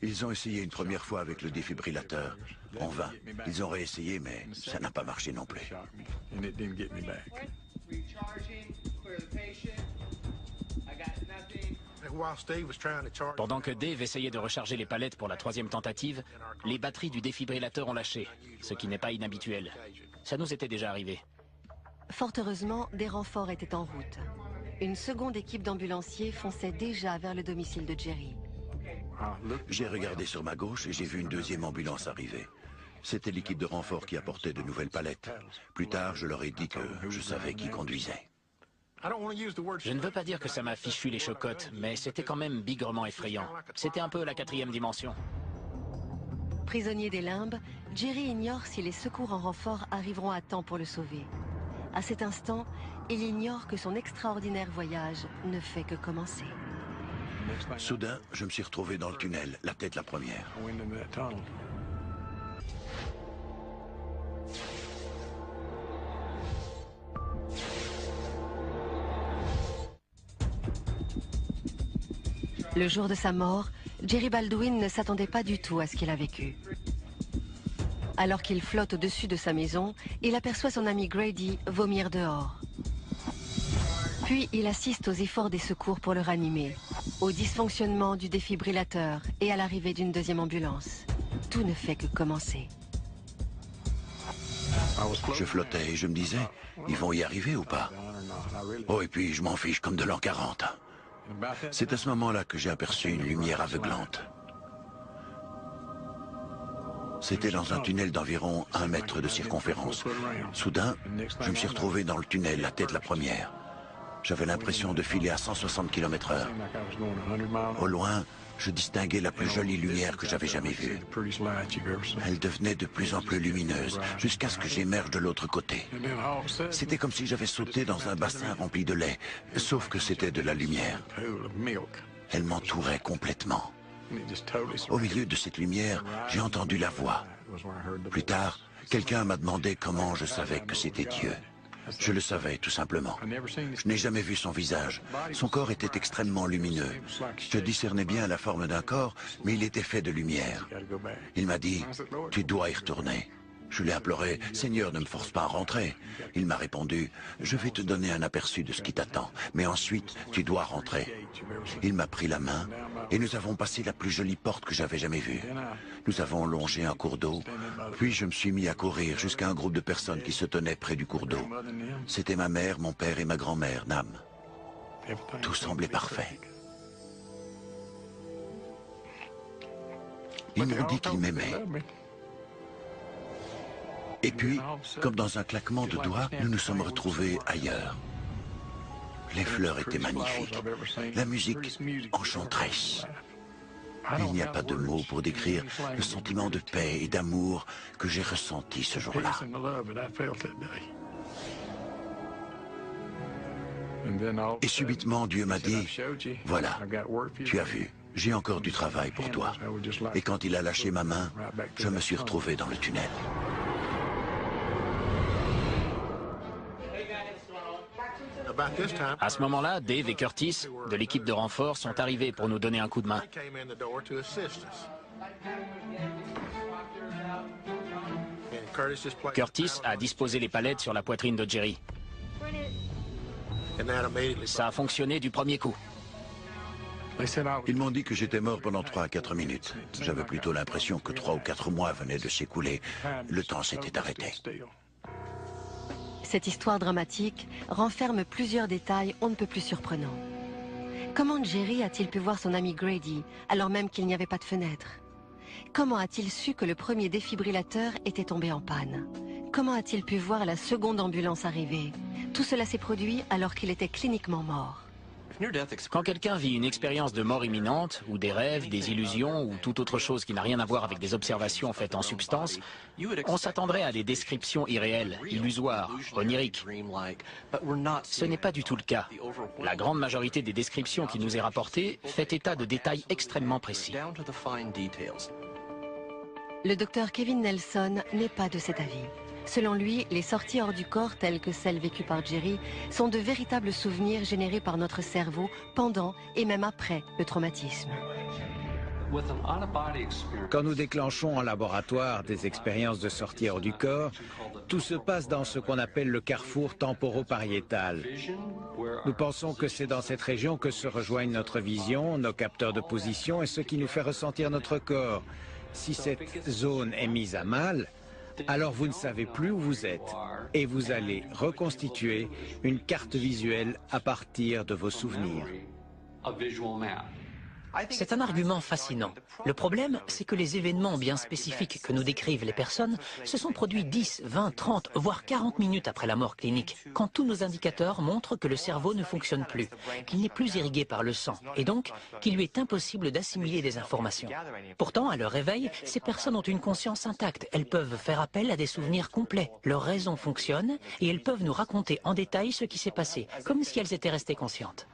Ils ont essayé une première fois avec le défibrillateur. en vain. Ils ont réessayé, mais ça n'a pas marché non plus. Pendant que Dave essayait de recharger les palettes pour la 3e tentative, les batteries du défibrillateur ont lâché, ce qui n'est pas inhabituel. Ça nous était déjà arrivé. Fort heureusement, des renforts étaient en route. Une seconde équipe d'ambulanciers fonçait déjà vers le domicile de Jerry. J'ai regardé sur ma gauche et j'ai vu une deuxième ambulance arriver. C'était l'équipe de renfort qui apportait de nouvelles palettes. Plus tard, je leur ai dit que je savais qui conduisait. Je ne veux pas dire que ça m'a fichu les chocottes, mais c'était quand même bigrement effrayant. C'était un peu la 4e dimension. Prisonnier des limbes, Jerry ignore si les secours en renfort arriveront à temps pour le sauver. À cet instant, il ignore que son extraordinaire voyage ne fait que commencer. Soudain, je me suis retrouvé dans le tunnel, la tête la première. Le jour de sa mort, Jerry Baldwin ne s'attendait pas du tout à ce qu'il a vécu. Alors qu'il flotte au-dessus de sa maison, il aperçoit son ami Grady vomir dehors. Puis il assiste aux efforts des secours pour le ranimer, au dysfonctionnement du défibrillateur et à l'arrivée d'une deuxième ambulance. Tout ne fait que commencer. Je flottais et je me disais, ils vont y arriver ou pas? Oh, et puis je m'en fiche comme de l'an 40. C'est à ce moment-là que j'ai aperçu une lumière aveuglante. C'était dans un tunnel d'environ 1 mètre de circonférence. Soudain, je me suis retrouvé dans le tunnel, la tête la première. J'avais l'impression de filer à 160 km/h. Au loin, je distinguais la plus jolie lumière que j'avais jamais vue. Elle devenait de plus en plus lumineuse, jusqu'à ce que j'émerge de l'autre côté. C'était comme si j'avais sauté dans un bassin rempli de lait, sauf que c'était de la lumière. Elle m'entourait complètement. Au milieu de cette lumière, j'ai entendu la voix. Plus tard, quelqu'un m'a demandé comment je savais que c'était Dieu. Je le savais, tout simplement. Je n'ai jamais vu son visage. Son corps était extrêmement lumineux. Je discernais bien la forme d'un corps, mais il était fait de lumière. Il m'a dit, « Tu dois y retourner ». Je l'ai imploré, « Seigneur, ne me force pas à rentrer ». Il m'a répondu, « Je vais te donner un aperçu de ce qui t'attend, mais ensuite, tu dois rentrer ». Il m'a pris la main et nous avons passé la plus jolie porte que j'avais jamais vue. Nous avons longé un cours d'eau, puis je me suis mis à courir jusqu'à un groupe de personnes qui se tenaient près du cours d'eau. C'était ma mère, mon père et ma grand-mère, Nam. Tout semblait parfait. Ils m'ont dit qu'ils m'aimaient. Et puis, comme dans un claquement de doigts, nous nous sommes retrouvés ailleurs. Les fleurs étaient magnifiques, la musique enchanteresse. Il n'y a pas de mots pour décrire le sentiment de paix et d'amour que j'ai ressenti ce jour-là. Et subitement, Dieu m'a dit, « Voilà, tu as vu, j'ai encore du travail pour toi. » Et quand il a lâché ma main, je me suis retrouvé dans le tunnel. À ce moment-là, Dave et Curtis, de l'équipe de renfort, sont arrivés pour nous donner un coup de main. Curtis a disposé les palettes sur la poitrine de Jerry. Ça a fonctionné du premier coup. Ils m'ont dit que j'étais mort pendant 3 à 4 minutes. J'avais plutôt l'impression que 3 ou 4 mois venaient de s'écouler. Le temps s'était arrêté. Cette histoire dramatique renferme plusieurs détails on ne peut plus surprenants. Comment Jerry a-t-il pu voir son ami Grady alors même qu'il n'y avait pas de fenêtre? Comment a-t-il su que le premier défibrillateur était tombé en panne? Comment a-t-il pu voir la seconde ambulance arriver? Tout cela s'est produit alors qu'il était cliniquement mort. Quand quelqu'un vit une expérience de mort imminente, ou des rêves, des illusions, ou toute autre chose qui n'a rien à voir avec des observations faites en substance, on s'attendrait à des descriptions irréelles, illusoires, oniriques. Ce n'est pas du tout le cas. La grande majorité des descriptions qui nous est rapportée fait état de détails extrêmement précis. Le docteur Kevin Nelson n'est pas de cet avis. Selon lui, les sorties hors du corps, telles que celles vécues par Jerry, sont de véritables souvenirs générés par notre cerveau pendant et même après le traumatisme. Quand nous déclenchons en laboratoire des expériences de sortie hors du corps, tout se passe dans ce qu'on appelle le carrefour temporopariétal. Nous pensons que c'est dans cette région que se rejoignent notre vision, nos capteurs de position et ce qui nous fait ressentir notre corps. Si cette zone est mise à mal, alors vous ne savez plus où vous êtes et vous allez reconstituer une carte visuelle à partir de vos souvenirs. C'est un argument fascinant. Le problème, c'est que les événements bien spécifiques que nous décrivent les personnes se sont produits 10, 20, 30, voire 40 minutes après la mort clinique, quand tous nos indicateurs montrent que le cerveau ne fonctionne plus, qu'il n'est plus irrigué par le sang, et donc qu'il lui est impossible d'assimiler des informations. Pourtant, à leur réveil, ces personnes ont une conscience intacte. Elles peuvent faire appel à des souvenirs complets. Leur raison fonctionne, et elles peuvent nous raconter en détail ce qui s'est passé, comme si elles étaient restées conscientes.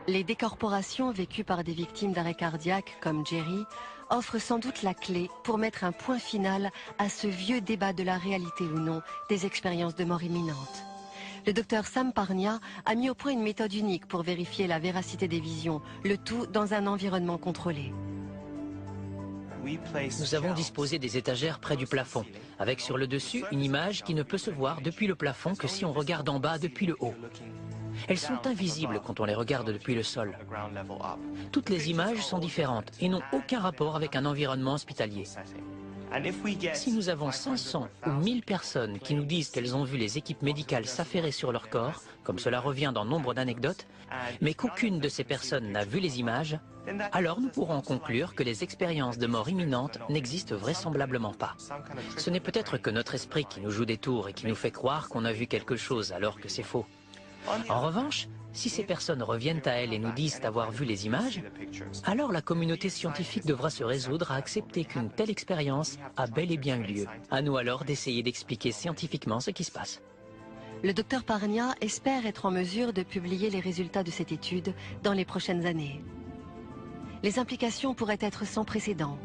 Les décorporations vécues par des victimes d'arrêt cardiaque comme Jerry offrent sans doute la clé pour mettre un point final à ce vieux débat de la réalité ou non des expériences de mort imminente. Le docteur Sam Parnia a mis au point une méthode unique pour vérifier la véracité des visions, le tout dans un environnement contrôlé. Nous avons disposé des étagères près du plafond, avec sur le dessus une image qui ne peut se voir depuis le plafond que si on regarde en bas depuis le haut. Elles sont invisibles quand on les regarde depuis le sol. Toutes les images sont différentes et n'ont aucun rapport avec un environnement hospitalier. Si nous avons 500 ou 1000 personnes qui nous disent qu'elles ont vu les équipes médicales s'affairer sur leur corps, comme cela revient dans nombre d'anecdotes, mais qu'aucune de ces personnes n'a vu les images, alors nous pourrons conclure que les expériences de mort imminente n'existent vraisemblablement pas. Ce n'est peut-être que notre esprit qui nous joue des tours et qui nous fait croire qu'on a vu quelque chose alors que c'est faux. En revanche, si ces personnes reviennent à elles et nous disent avoir vu les images, alors la communauté scientifique devra se résoudre à accepter qu'une telle expérience a bel et bien eu lieu. À nous alors d'essayer d'expliquer scientifiquement ce qui se passe. Le docteur Parnia espère être en mesure de publier les résultats de cette étude dans les prochaines années. Les implications pourraient être sans précédent.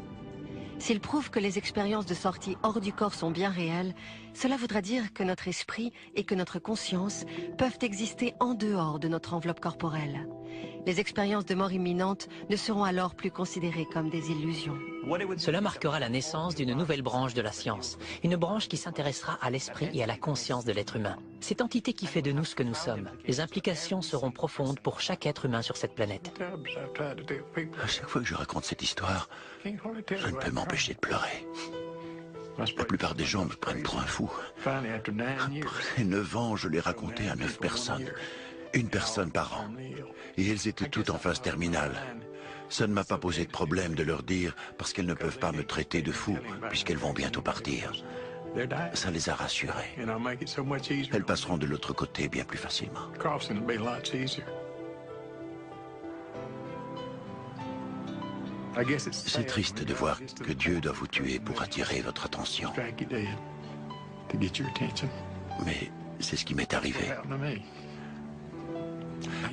S'il prouve que les expériences de sortie hors du corps sont bien réelles, cela voudra dire que notre esprit et que notre conscience peuvent exister en dehors de notre enveloppe corporelle. Les expériences de mort imminente ne seront alors plus considérées comme des illusions. Cela marquera la naissance d'une nouvelle branche de la science, une branche qui s'intéressera à l'esprit et à la conscience de l'être humain. Cette entité qui fait de nous ce que nous sommes. Les implications seront profondes pour chaque être humain sur cette planète. À chaque fois que je raconte cette histoire, je ne peux m'empêcher de pleurer. La plupart des gens me prennent pour un fou. Après 9 ans, je l'ai raconté à 9 personnes. Une personne par an. Et elles étaient toutes en phase terminale. Ça ne m'a pas posé de problème de leur dire parce qu'elles ne peuvent pas me traiter de fou puisqu'elles vont bientôt partir. Ça les a rassurées. Elles passeront de l'autre côté bien plus facilement. C'est triste de voir que Dieu doit vous tuer pour attirer votre attention. Mais c'est ce qui m'est arrivé.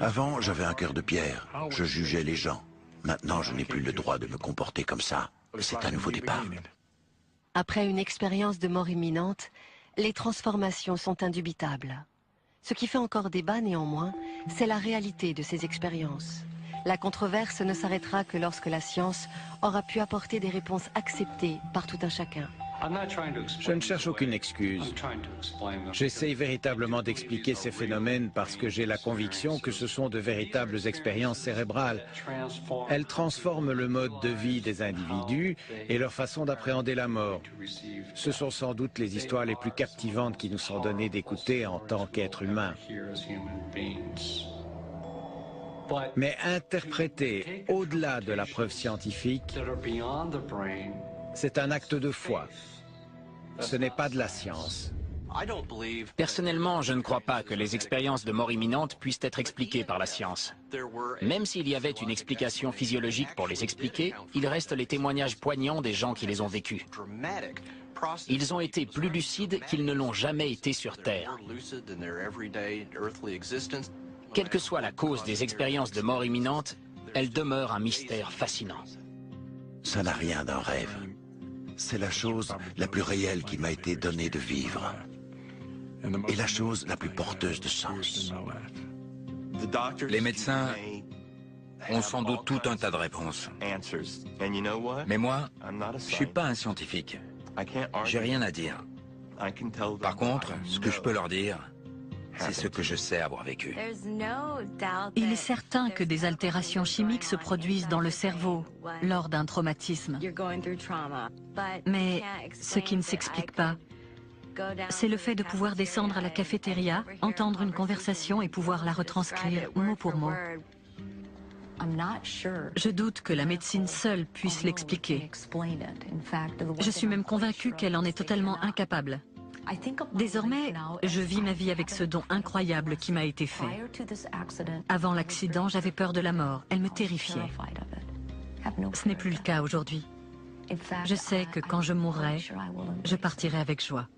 Avant, j'avais un cœur de pierre. Je jugeais les gens. Maintenant, je n'ai plus le droit de me comporter comme ça. C'est un nouveau départ. Après une expérience de mort imminente, les transformations sont indubitables. Ce qui fait encore débat néanmoins, c'est la réalité de ces expériences. La controverse ne s'arrêtera que lorsque la science aura pu apporter des réponses acceptées par tout un chacun. Je ne cherche aucune excuse. J'essaye véritablement d'expliquer ces phénomènes parce que j'ai la conviction que ce sont de véritables expériences cérébrales. Elles transforment le mode de vie des individus et leur façon d'appréhender la mort. Ce sont sans doute les histoires les plus captivantes qui nous sont données d'écouter en tant qu'êtres humains. Mais interpréter au-delà de la preuve scientifique, c'est un acte de foi. Ce n'est pas de la science. Personnellement, je ne crois pas que les expériences de mort imminente puissent être expliquées par la science. Même s'il y avait une explication physiologique pour les expliquer, il reste les témoignages poignants des gens qui les ont vécus. Ils ont été plus lucides qu'ils ne l'ont jamais été sur Terre. Quelle que soit la cause des expériences de mort imminente, elles demeurent un mystère fascinant. Ça n'a rien d'un rêve. C'est la chose la plus réelle qui m'a été donnée de vivre. Et la chose la plus porteuse de sens. Les médecins ont sans doute tout un tas de réponses. Mais moi, je suis pas un scientifique. J'ai rien à dire. Par contre, ce que je peux leur dire, c'est ce que je sais avoir vécu. Il est certain que des altérations chimiques se produisent dans le cerveau lors d'un traumatisme. Mais ce qui ne s'explique pas, c'est le fait de pouvoir descendre à la cafétéria, entendre une conversation et pouvoir la retranscrire mot pour mot. Je doute que la médecine seule puisse l'expliquer. Je suis même convaincue qu'elle en est totalement incapable. Désormais, je vis ma vie avec ce don incroyable qui m'a été fait. Avant l'accident, j'avais peur de la mort. Elle me terrifiait. Ce n'est plus le cas aujourd'hui. Je sais que quand je mourrai, je partirai avec joie.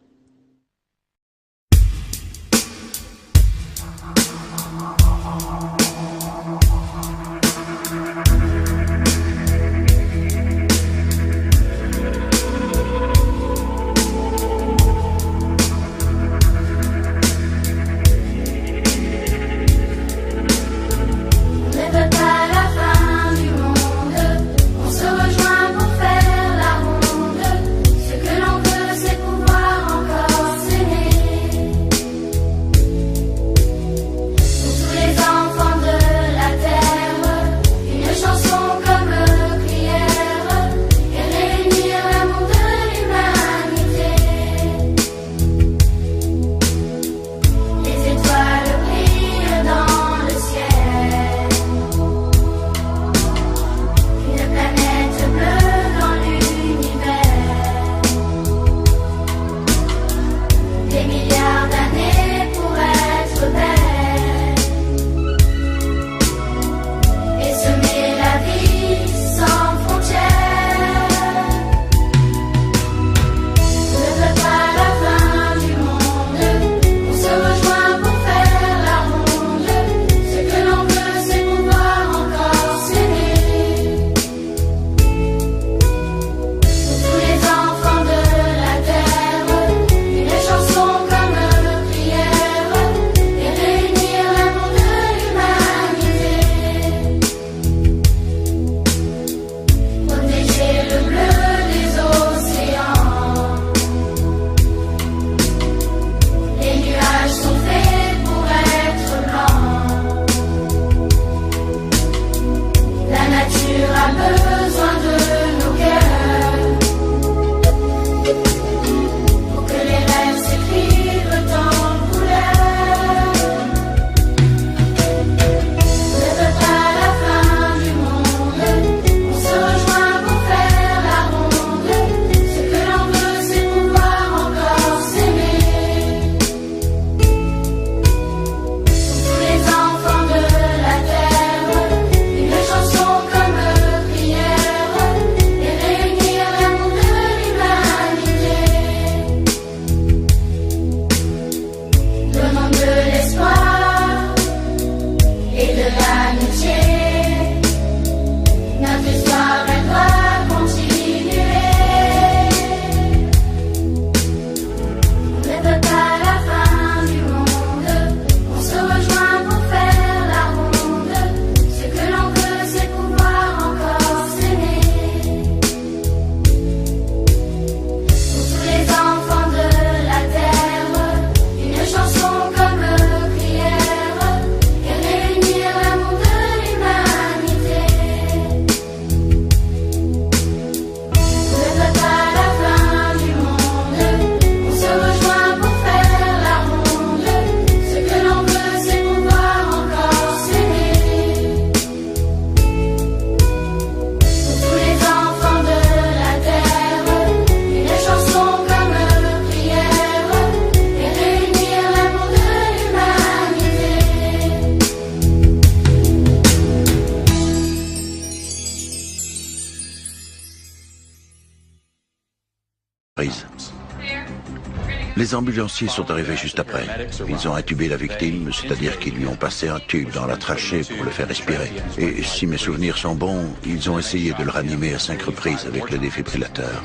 Les ambulanciers sont arrivés juste après. Ils ont intubé la victime, c'est-à-dire qu'ils lui ont passé un tube dans la trachée pour le faire respirer. Et si mes souvenirs sont bons, ils ont essayé de le ranimer à 5 reprises avec le défibrillateur.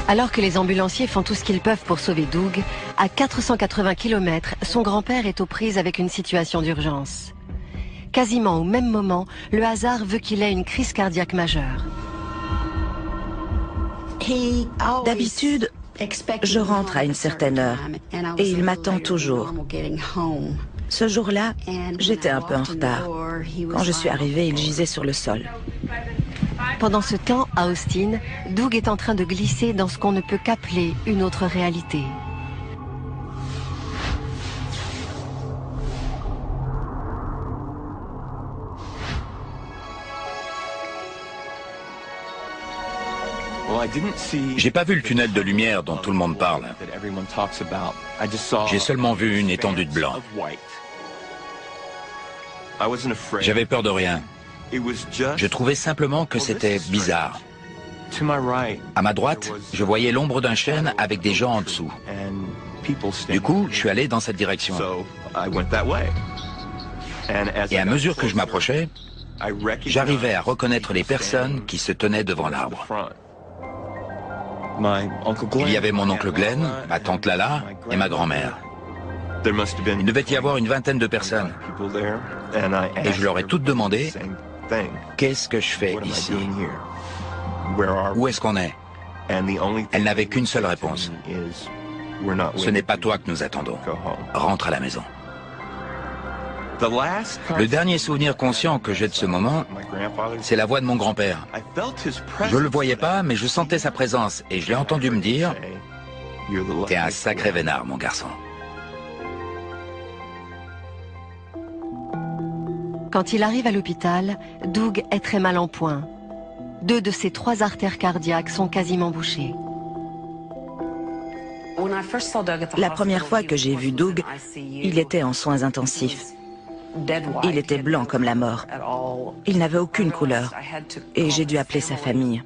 Alors que les ambulanciers font tout ce qu'ils peuvent pour sauver Doug, à 480 km, son grand-père est aux prises avec une situation d'urgence. Quasiment au même moment, le hasard veut qu'il ait une crise cardiaque majeure. D'habitude, je rentre à une certaine heure et il m'attend toujours. Ce jour-là, j'étais un peu en retard. Quand je suis arrivée, il gisait sur le sol. Pendant ce temps, à Austin, Doug est en train de glisser dans ce qu'on ne peut qu'appeler une autre réalité. J'ai pas vu le tunnel de lumière dont tout le monde parle. J'ai seulement vu une étendue de blanc. J'avais peur de rien. Je trouvais simplement que c'était bizarre. À ma droite, je voyais l'ombre d'un chêne avec des gens en dessous. Du coup, je suis allé dans cette direction. Et à mesure que je m'approchais, j'arrivais à reconnaître les personnes qui se tenaient devant l'arbre. Il y avait mon oncle Glenn, ma tante Lala et ma grand-mère. Il devait y avoir une vingtaine de personnes. Et je leur ai toutes demandé, qu'est-ce que je fais ici? Où est-ce qu'on est? Elles n'avaient qu'une seule réponse. Ce n'est pas toi que nous attendons. Rentre à la maison. Le dernier souvenir conscient que j'ai de ce moment, c'est la voix de mon grand-père. Je ne le voyais pas, mais je sentais sa présence et je l'ai entendu me dire « T'es un sacré vénard, mon garçon. » Quand il arrive à l'hôpital, Doug est très mal en point. 2 de ses 3 artères cardiaques sont quasiment bouchées. La première fois que j'ai vu Doug, il était en soins intensifs. Il était blanc comme la mort. Il n'avait aucune couleur. Et j'ai dû appeler sa famille.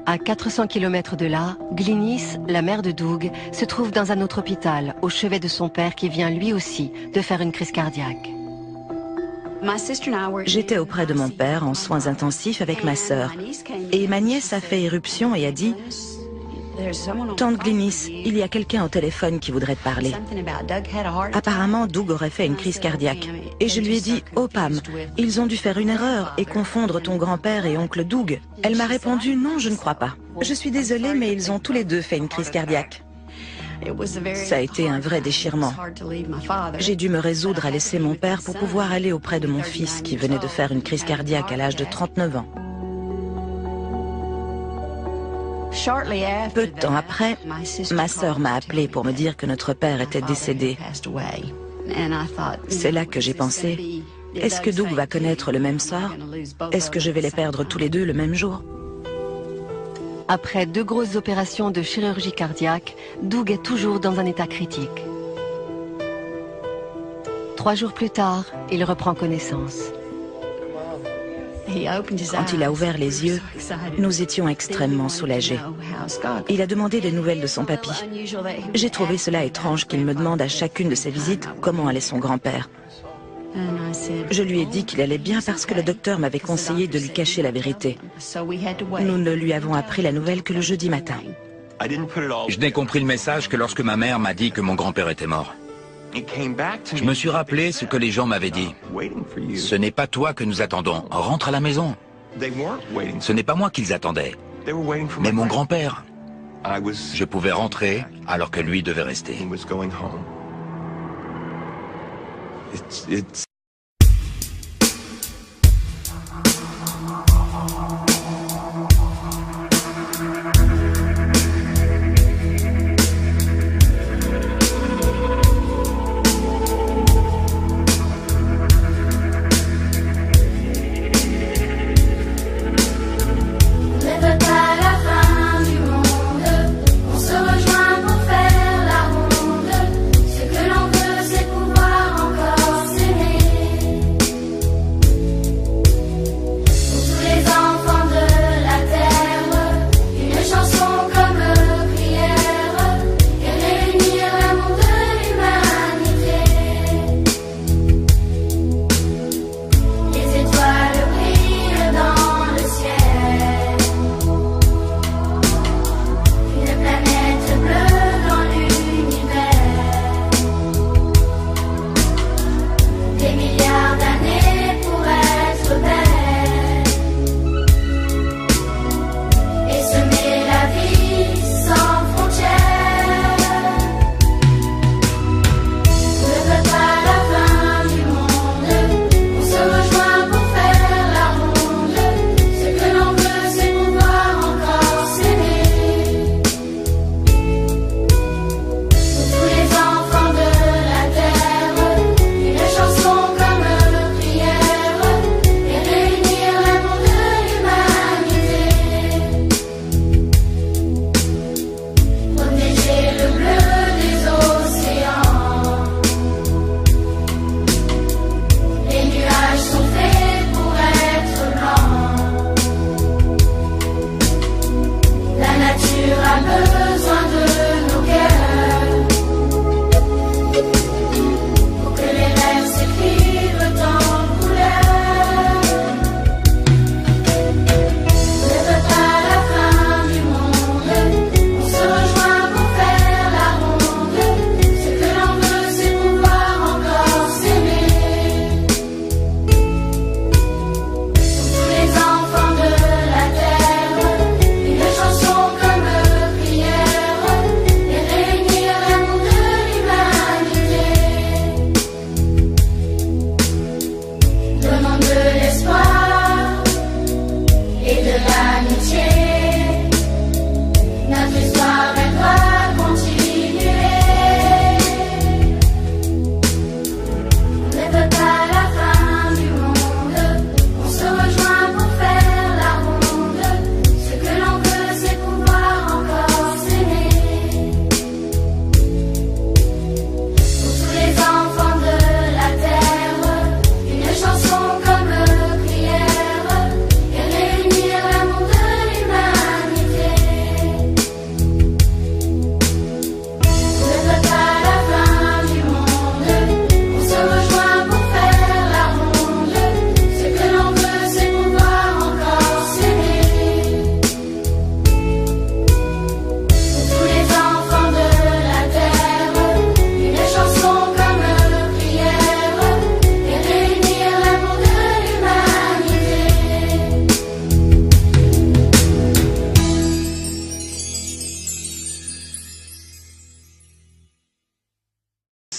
À 400 km de là, Glynis, la mère de Doug, se trouve dans un autre hôpital, au chevet de son père qui vient lui aussi de faire une crise cardiaque. J'étais auprès de mon père en soins intensifs avec ma sœur. Et ma nièce a fait éruption et a dit « Tante Glynis, il y a quelqu'un au téléphone qui voudrait te parler. » Apparemment, Doug aurait fait une crise cardiaque. Et je lui ai dit « Oh Pam, ils ont dû faire une erreur et confondre ton grand-père et oncle Doug. » Elle m'a répondu « Non, je ne crois pas. Je suis désolée, mais ils ont tous les deux fait une crise cardiaque. » Ça a été un vrai déchirement. J'ai dû me résoudre à laisser mon père pour pouvoir aller auprès de mon fils qui venait de faire une crise cardiaque à l'âge de 39 ans. Peu de temps après, ma sœur m'a appelé pour me dire que notre père était décédé. C'est là que j'ai pensé, est-ce que Doug va connaître le même sort? Est-ce que je vais les perdre tous les deux le même jour? Après 2 grosses opérations de chirurgie cardiaque, Doug est toujours dans un état critique. 3 jours plus tard, il reprend connaissance. Quand il a ouvert les yeux, nous étions extrêmement soulagés. Il a demandé des nouvelles de son papy. J'ai trouvé cela étrange qu'il me demande à chacune de ses visites comment allait son grand-père. Je lui ai dit qu'il allait bien parce que le docteur m'avait conseillé de lui cacher la vérité. Nous ne lui avons appris la nouvelle que le jeudi matin. Je n'ai compris le message que lorsque ma mère m'a dit que mon grand-père était mort. Je me suis rappelé ce que les gens m'avaient dit. Ce n'est pas toi que nous attendons. Rentre à la maison. Ce n'est pas moi qu'ils attendaient, mais mon grand-père. Je pouvais rentrer alors que lui devait rester. Ce que l'on veut, c'est pouvoir encore s'aimer.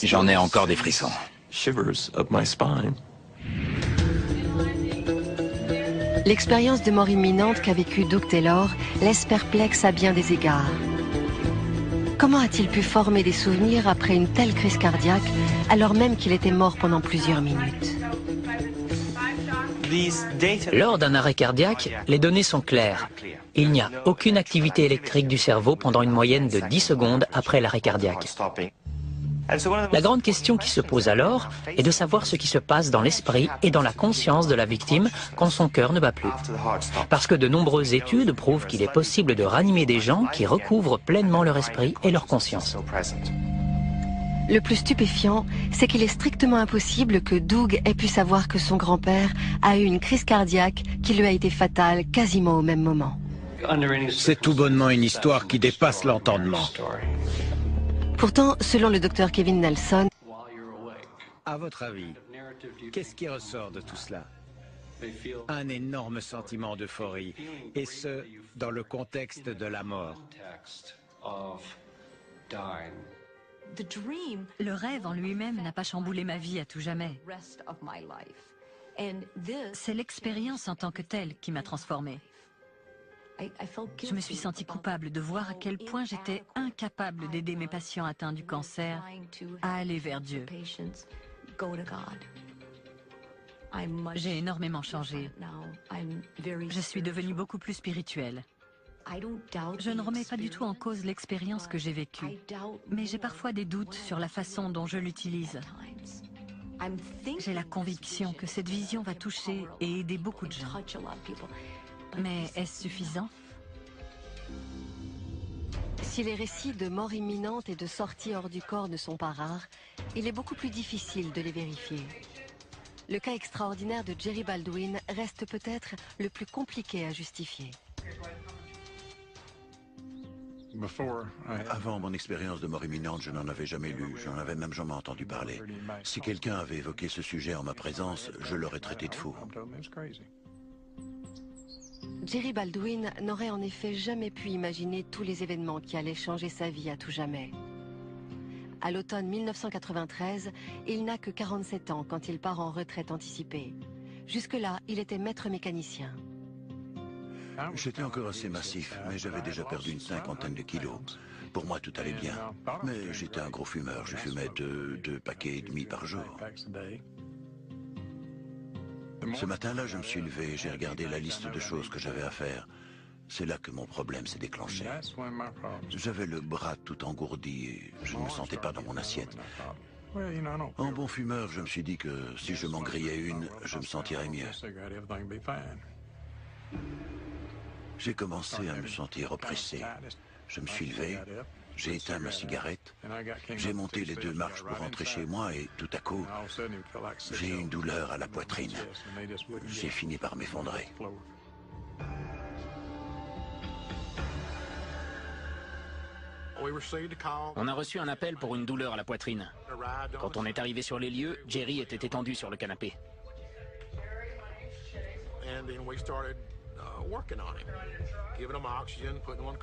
J'en ai encore des frissons. L'expérience de mort imminente qu'a vécue Doug Taylor laisse perplexe à bien des égards. Comment a-t-il pu former des souvenirs après une telle crise cardiaque, alors même qu'il était mort pendant plusieurs minutes? Lors d'un arrêt cardiaque, les données sont claires. Il n'y a aucune activité électrique du cerveau pendant une moyenne de 10 secondes après l'arrêt cardiaque. La grande question qui se pose alors est de savoir ce qui se passe dans l'esprit et dans la conscience de la victime quand son cœur ne bat plus. Parce que de nombreuses études prouvent qu'il est possible de ranimer des gens qui recouvrent pleinement leur esprit et leur conscience. Le plus stupéfiant, c'est qu'il est strictement impossible que Doug ait pu savoir que son grand-père a eu une crise cardiaque qui lui a été fatale quasiment au même moment. C'est tout bonnement une histoire qui dépasse l'entendement. Pourtant, selon le docteur Kevin Nelson, à votre avis, qu'est-ce qui ressort de tout cela? Un énorme sentiment d'euphorie, et ce, dans le contexte de la mort. Le rêve en lui-même n'a pas chamboulé ma vie à tout jamais. C'est l'expérience en tant que telle qui m'a transformée. Je me suis sentie coupable de voir à quel point j'étais incapable d'aider mes patients atteints du cancer à aller vers Dieu. J'ai énormément changé. Je suis devenue beaucoup plus spirituelle. Je ne remets pas du tout en cause l'expérience que j'ai vécue, mais j'ai parfois des doutes sur la façon dont je l'utilise. J'ai la conviction que cette vision va toucher et aider beaucoup de gens. Mais est-ce suffisant? Si les récits de mort imminente et de sortie hors du corps ne sont pas rares, il est beaucoup plus difficile de les vérifier. Le cas extraordinaire de Jerry Baldwin reste peut-être le plus compliqué à justifier. Avant mon expérience de mort imminente, je n'en avais jamais lu, j'en avais même jamais entendu parler. Si quelqu'un avait évoqué ce sujet en ma présence, je l'aurais traité de fou. Jerry Baldwin n'aurait en effet jamais pu imaginer tous les événements qui allaient changer sa vie à tout jamais. À l'automne 1993, il n'a que 47 ans quand il part en retraite anticipée. Jusque-là, il était maître mécanicien. J'étais encore assez massif, mais j'avais déjà perdu une 50aine de kilos. Pour moi, tout allait bien. Mais j'étais un gros fumeur, je fumais deux paquets et demi par jour. Ce matin-là, je me suis levé et j'ai regardé la liste de choses que j'avais à faire. C'est là que mon problème s'est déclenché. J'avais le bras tout engourdi et je ne me sentais pas dans mon assiette. En bon fumeur, je me suis dit que si je m'en grillais une, je me sentirais mieux. J'ai commencé à me sentir oppressé. Je me suis levé, j'ai éteint ma cigarette, j'ai monté les 2 marches pour rentrer chez moi et tout à coup, j'ai eu une douleur à la poitrine. J'ai fini par m'effondrer. On a reçu un appel pour une douleur à la poitrine. Quand on est arrivé sur les lieux, Jerry était étendu sur le canapé.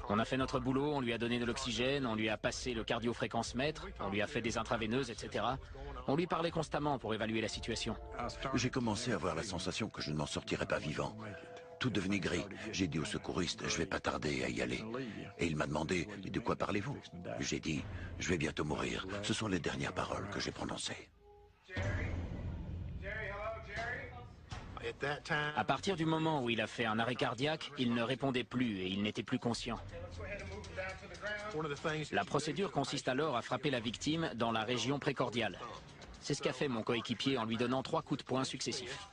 On a fait notre boulot, on lui a donné de l'oxygène, on lui a passé le cardiofréquencemètre, on lui a fait des intraveineuses, etc. On lui parlait constamment pour évaluer la situation. J'ai commencé à avoir la sensation que je ne m'en sortirais pas vivant. Tout devenait gris. J'ai dit au secouriste, je vais pas tarder à y aller. Et il m'a demandé, de quoi parlez-vous? J'ai dit, je vais bientôt mourir. Ce sont les dernières paroles que j'ai prononcées. À partir du moment où il a fait un arrêt cardiaque, il ne répondait plus et il n'était plus conscient. La procédure consiste alors à frapper la victime dans la région précordiale. C'est ce qu'a fait mon coéquipier en lui donnant 3 coups de poing successifs.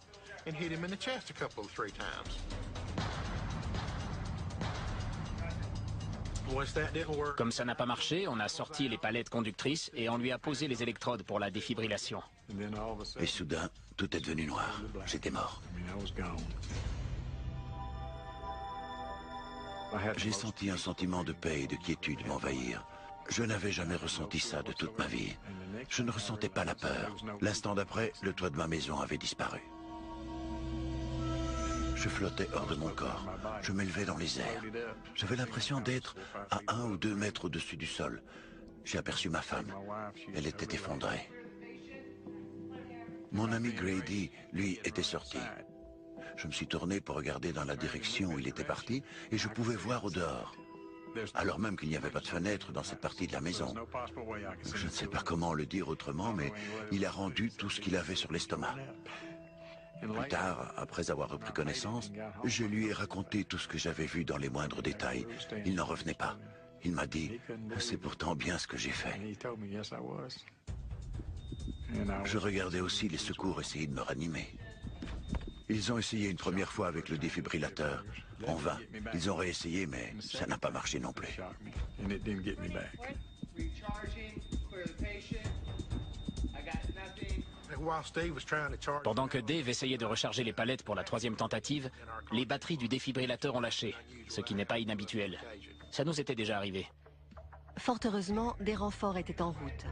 Comme ça n'a pas marché, on a sorti les palettes conductrices et on lui a posé les électrodes pour la défibrillation. Et soudain, tout est devenu noir. J'étais mort. J'ai senti un sentiment de paix et de quiétude m'envahir. Je n'avais jamais ressenti ça de toute ma vie. Je ne ressentais pas la peur. L'instant d'après, le toit de ma maison avait disparu. Je flottais hors de mon corps. Je m'élevais dans les airs. J'avais l'impression d'être à 1 ou 2 mètres au-dessus du sol. j'ai aperçu ma femme. Elle était effondrée. Mon ami Grady, lui, était sorti. Je me suis tourné pour regarder dans la direction où il était parti et je pouvais voir au dehors. Alors même qu'il n'y avait pas de fenêtre dans cette partie de la maison. Je ne sais pas comment le dire autrement, mais il a rendu tout ce qu'il avait sur l'estomac. Plus tard, après avoir repris connaissance, je lui ai raconté tout ce que j'avais vu dans les moindres détails. Il n'en revenait pas. Il m'a dit, c'est pourtant bien ce que j'ai fait. Je regardais aussi les secours essayer de me ranimer. Ils ont essayé une première fois avec le défibrillateur. En vain. Ils ont réessayé, mais ça n'a pas marché non plus. Pendant que Dave essayait de recharger les palettes pour la troisième tentative, les batteries du défibrillateur ont lâché, ce qui n'est pas inhabituel. Ça nous était déjà arrivé. Fort heureusement, des renforts étaient en route.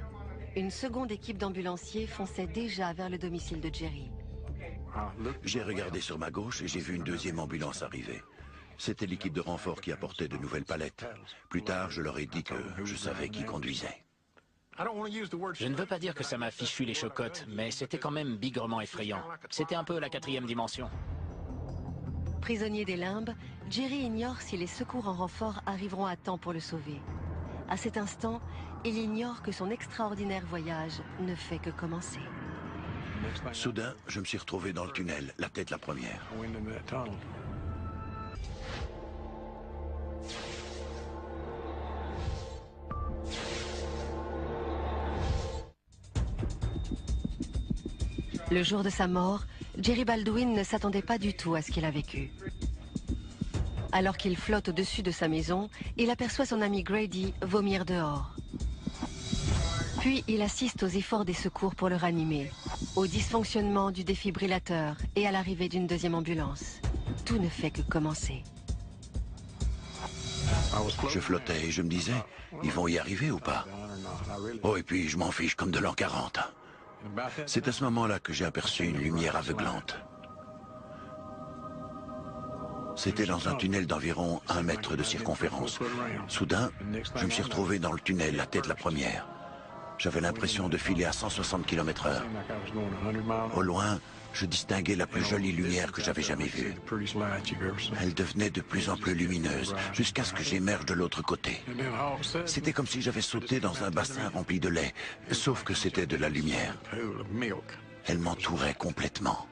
Une seconde équipe d'ambulanciers fonçait déjà vers le domicile de Jerry. J'ai regardé sur ma gauche et j'ai vu une deuxième ambulance arriver. C'était l'équipe de renfort qui apportait de nouvelles palettes. Plus tard, je leur ai dit que je savais qui conduisait. Je ne veux pas dire que ça m'a fichu les chocottes, mais c'était quand même bigrement effrayant. C'était un peu la quatrième dimension. Prisonnier des limbes, Jerry ignore si les secours en renfort arriveront à temps pour le sauver. À cet instant, il ignore que son extraordinaire voyage ne fait que commencer. Soudain, je me suis retrouvé dans le tunnel, la tête la première. Le jour de sa mort, Jerry Baldwin ne s'attendait pas du tout à ce qu'il a vécu. Alors qu'il flotte au-dessus de sa maison, il aperçoit son ami Grady vomir dehors. Puis il assiste aux efforts des secours pour le ranimer, au dysfonctionnement du défibrillateur et à l'arrivée d'une deuxième ambulance. Tout ne fait que commencer. Je flottais et je me disais, ils vont y arriver ou pas? Oh, et puis je m'en fiche comme de l'an 40. C'est à ce moment-là que j'ai aperçu une lumière aveuglante. C'était dans un tunnel d'environ 1 mètre de circonférence. Soudain, je me suis retrouvé dans le tunnel, la tête la première. J'avais l'impression de filer à 160 km/h. Au loin, je distinguais la plus jolie lumière que j'avais jamais vue. Elle devenait de plus en plus lumineuse, jusqu'à ce que j'émerge de l'autre côté. C'était comme si j'avais sauté dans un bassin rempli de lait, sauf que c'était de la lumière. Elle m'entourait complètement.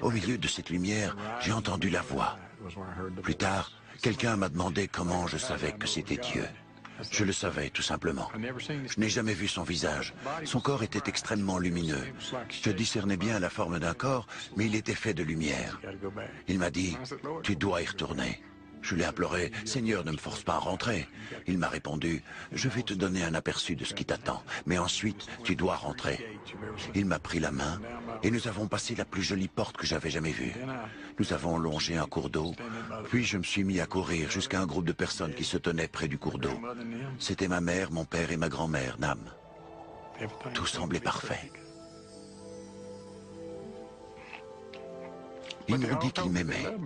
Au milieu de cette lumière, j'ai entendu la voix. Plus tard, quelqu'un m'a demandé comment je savais que c'était Dieu. Je le savais, tout simplement. Je n'ai jamais vu son visage. Son corps était extrêmement lumineux. Je discernais bien la forme d'un corps, mais il était fait de lumière. Il m'a dit, « Tu dois y retourner ». Je l'ai imploré, « Seigneur, ne me force pas à rentrer ». Il m'a répondu, « Je vais te donner un aperçu de ce qui t'attend, mais ensuite, tu dois rentrer ». Il m'a pris la main et nous avons passé la plus jolie porte que j'avais jamais vue. Nous avons longé un cours d'eau, puis je me suis mis à courir jusqu'à un groupe de personnes qui se tenaient près du cours d'eau. C'était ma mère, mon père et ma grand-mère, Nam. Tout semblait parfait. Ils m'ont dit qu'ils m'aimaient.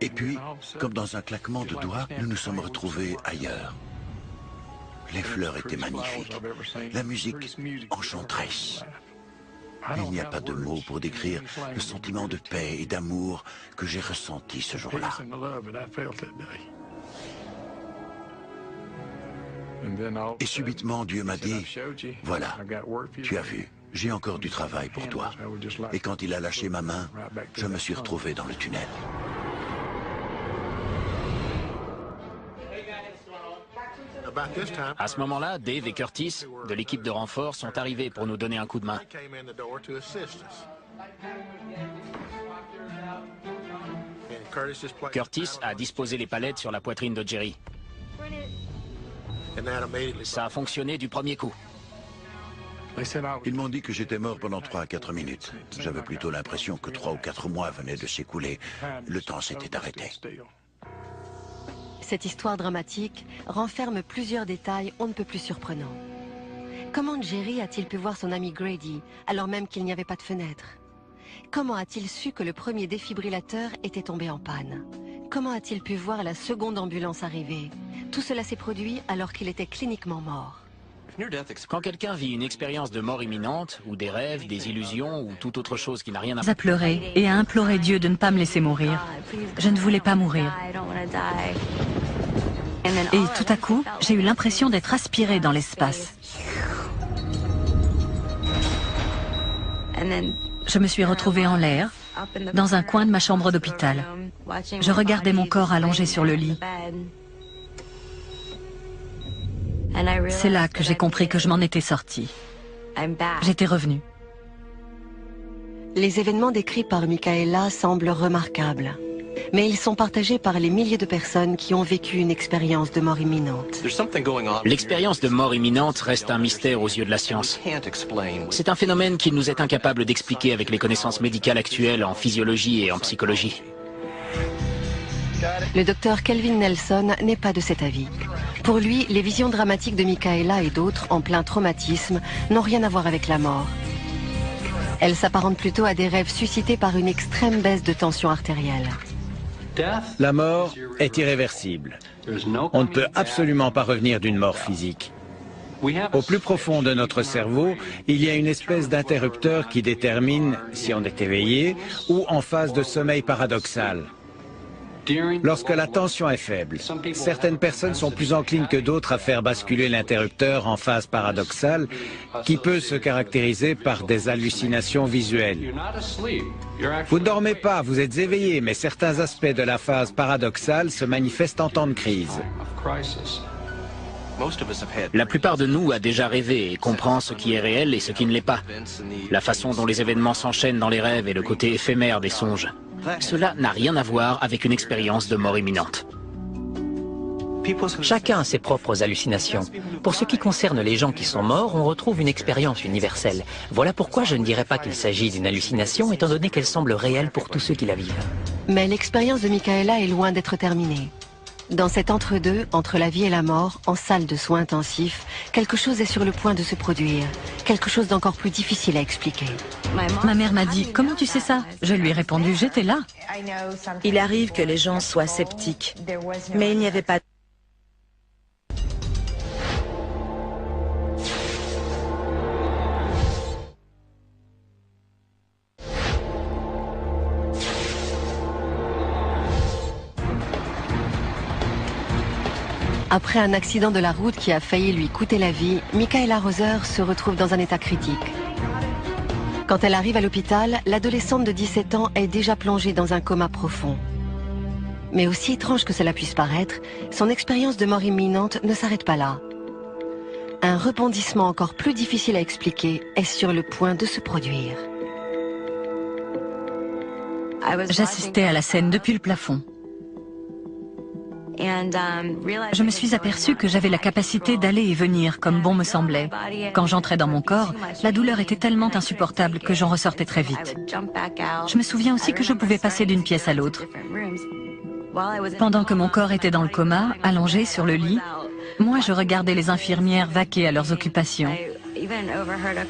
Et puis, comme dans un claquement de doigts, nous nous sommes retrouvés ailleurs. Les fleurs étaient magnifiques. La musique enchanteresse. Il n'y a pas de mots pour décrire le sentiment de paix et d'amour que j'ai ressenti ce jour-là. Et subitement, Dieu m'a dit, « Voilà, tu as vu, j'ai encore du travail pour toi. » Et quand il a lâché ma main, je me suis retrouvé dans le tunnel. À ce moment-là, Dave et Curtis, de l'équipe de renfort, sont arrivés pour nous donner un coup de main. Curtis a disposé les palettes sur la poitrine de Jerry. Ça a fonctionné du premier coup. Ils m'ont dit que j'étais mort pendant 3 à 4 minutes. J'avais plutôt l'impression que 3 ou 4 mois venaient de s'écouler. Le temps s'était arrêté. Cette histoire dramatique renferme plusieurs détails on ne peut plus surprenants. Comment Jerry a-t-il pu voir son ami Grady alors même qu'il n'y avait pas de fenêtre? Comment a-t-il su que le premier défibrillateur était tombé en panne? Comment a-t-il pu voir la seconde ambulance arriver? Tout cela s'est produit alors qu'il était cliniquement mort. Quand quelqu'un vit une expérience de mort imminente, ou des rêves, des illusions, ou toute autre chose qui n'a rien à à pleurer et à implorer Dieu de ne pas me laisser mourir. Je ne voulais pas mourir. Et tout à coup, j'ai eu l'impression d'être aspirée dans l'espace. Je me suis retrouvée en l'air, dans un coin de ma chambre d'hôpital. Je regardais mon corps allongé sur le lit. C'est là que j'ai compris que je m'en étais sortie. J'étais revenue. Les événements décrits par Micaela semblent remarquables, mais ils sont partagés par les milliers de personnes qui ont vécu une expérience de mort imminente. L'expérience de mort imminente reste un mystère aux yeux de la science. C'est un phénomène qu'il nous est incapable d'expliquer avec les connaissances médicales actuelles en physiologie et en psychologie. Le docteur Kelvin Nelson n'est pas de cet avis. Pour lui, les visions dramatiques de Micaela et d'autres en plein traumatisme n'ont rien à voir avec la mort. Elles s'apparentent plutôt à des rêves suscités par une extrême baisse de tension artérielle. La mort est irréversible. On ne peut absolument pas revenir d'une mort physique. Au plus profond de notre cerveau, il y a une espèce d'interrupteur qui détermine si on est éveillé ou en phase de sommeil paradoxal. Lorsque la tension est faible, certaines personnes sont plus enclines que d'autres à faire basculer l'interrupteur en phase paradoxale, qui peut se caractériser par des hallucinations visuelles. Vous ne dormez pas, vous êtes éveillé, mais certains aspects de la phase paradoxale se manifestent en temps de crise. La plupart de nous a déjà rêvé et comprend ce qui est réel et ce qui ne l'est pas. La façon dont les événements s'enchaînent dans les rêves et le côté éphémère des songes. Cela n'a rien à voir avec une expérience de mort imminente. Chacun a ses propres hallucinations. Pour ce qui concerne les gens qui sont morts, on retrouve une expérience universelle. Voilà pourquoi je ne dirais pas qu'il s'agit d'une hallucination, étant donné qu'elle semble réelle pour tous ceux qui la vivent. Mais l'expérience de Micaela est loin d'être terminée. Dans cet entre-deux, entre la vie et la mort, en salle de soins intensifs, quelque chose est sur le point de se produire. Quelque chose d'encore plus difficile à expliquer. Ma mère m'a dit « Comment tu sais ça ?» Je lui ai répondu « J'étais là ». Il arrive que les gens soient sceptiques, mais il n'y avait pas... Après un accident de la route qui a failli lui coûter la vie, Micaela Roser se retrouve dans un état critique. Quand elle arrive à l'hôpital, l'adolescente de 17 ans est déjà plongée dans un coma profond. Mais aussi étrange que cela puisse paraître, son expérience de mort imminente ne s'arrête pas là. Un rebondissement encore plus difficile à expliquer est sur le point de se produire. J'assistais à la scène depuis le plafond. Je me suis aperçue que j'avais la capacité d'aller et venir comme bon me semblait. Quand j'entrais dans mon corps, la douleur était tellement insupportable que j'en ressortais très vite. Je me souviens aussi que je pouvais passer d'une pièce à l'autre. Pendant que mon corps était dans le coma, allongé sur le lit, moi je regardais les infirmières vaquer à leurs occupations.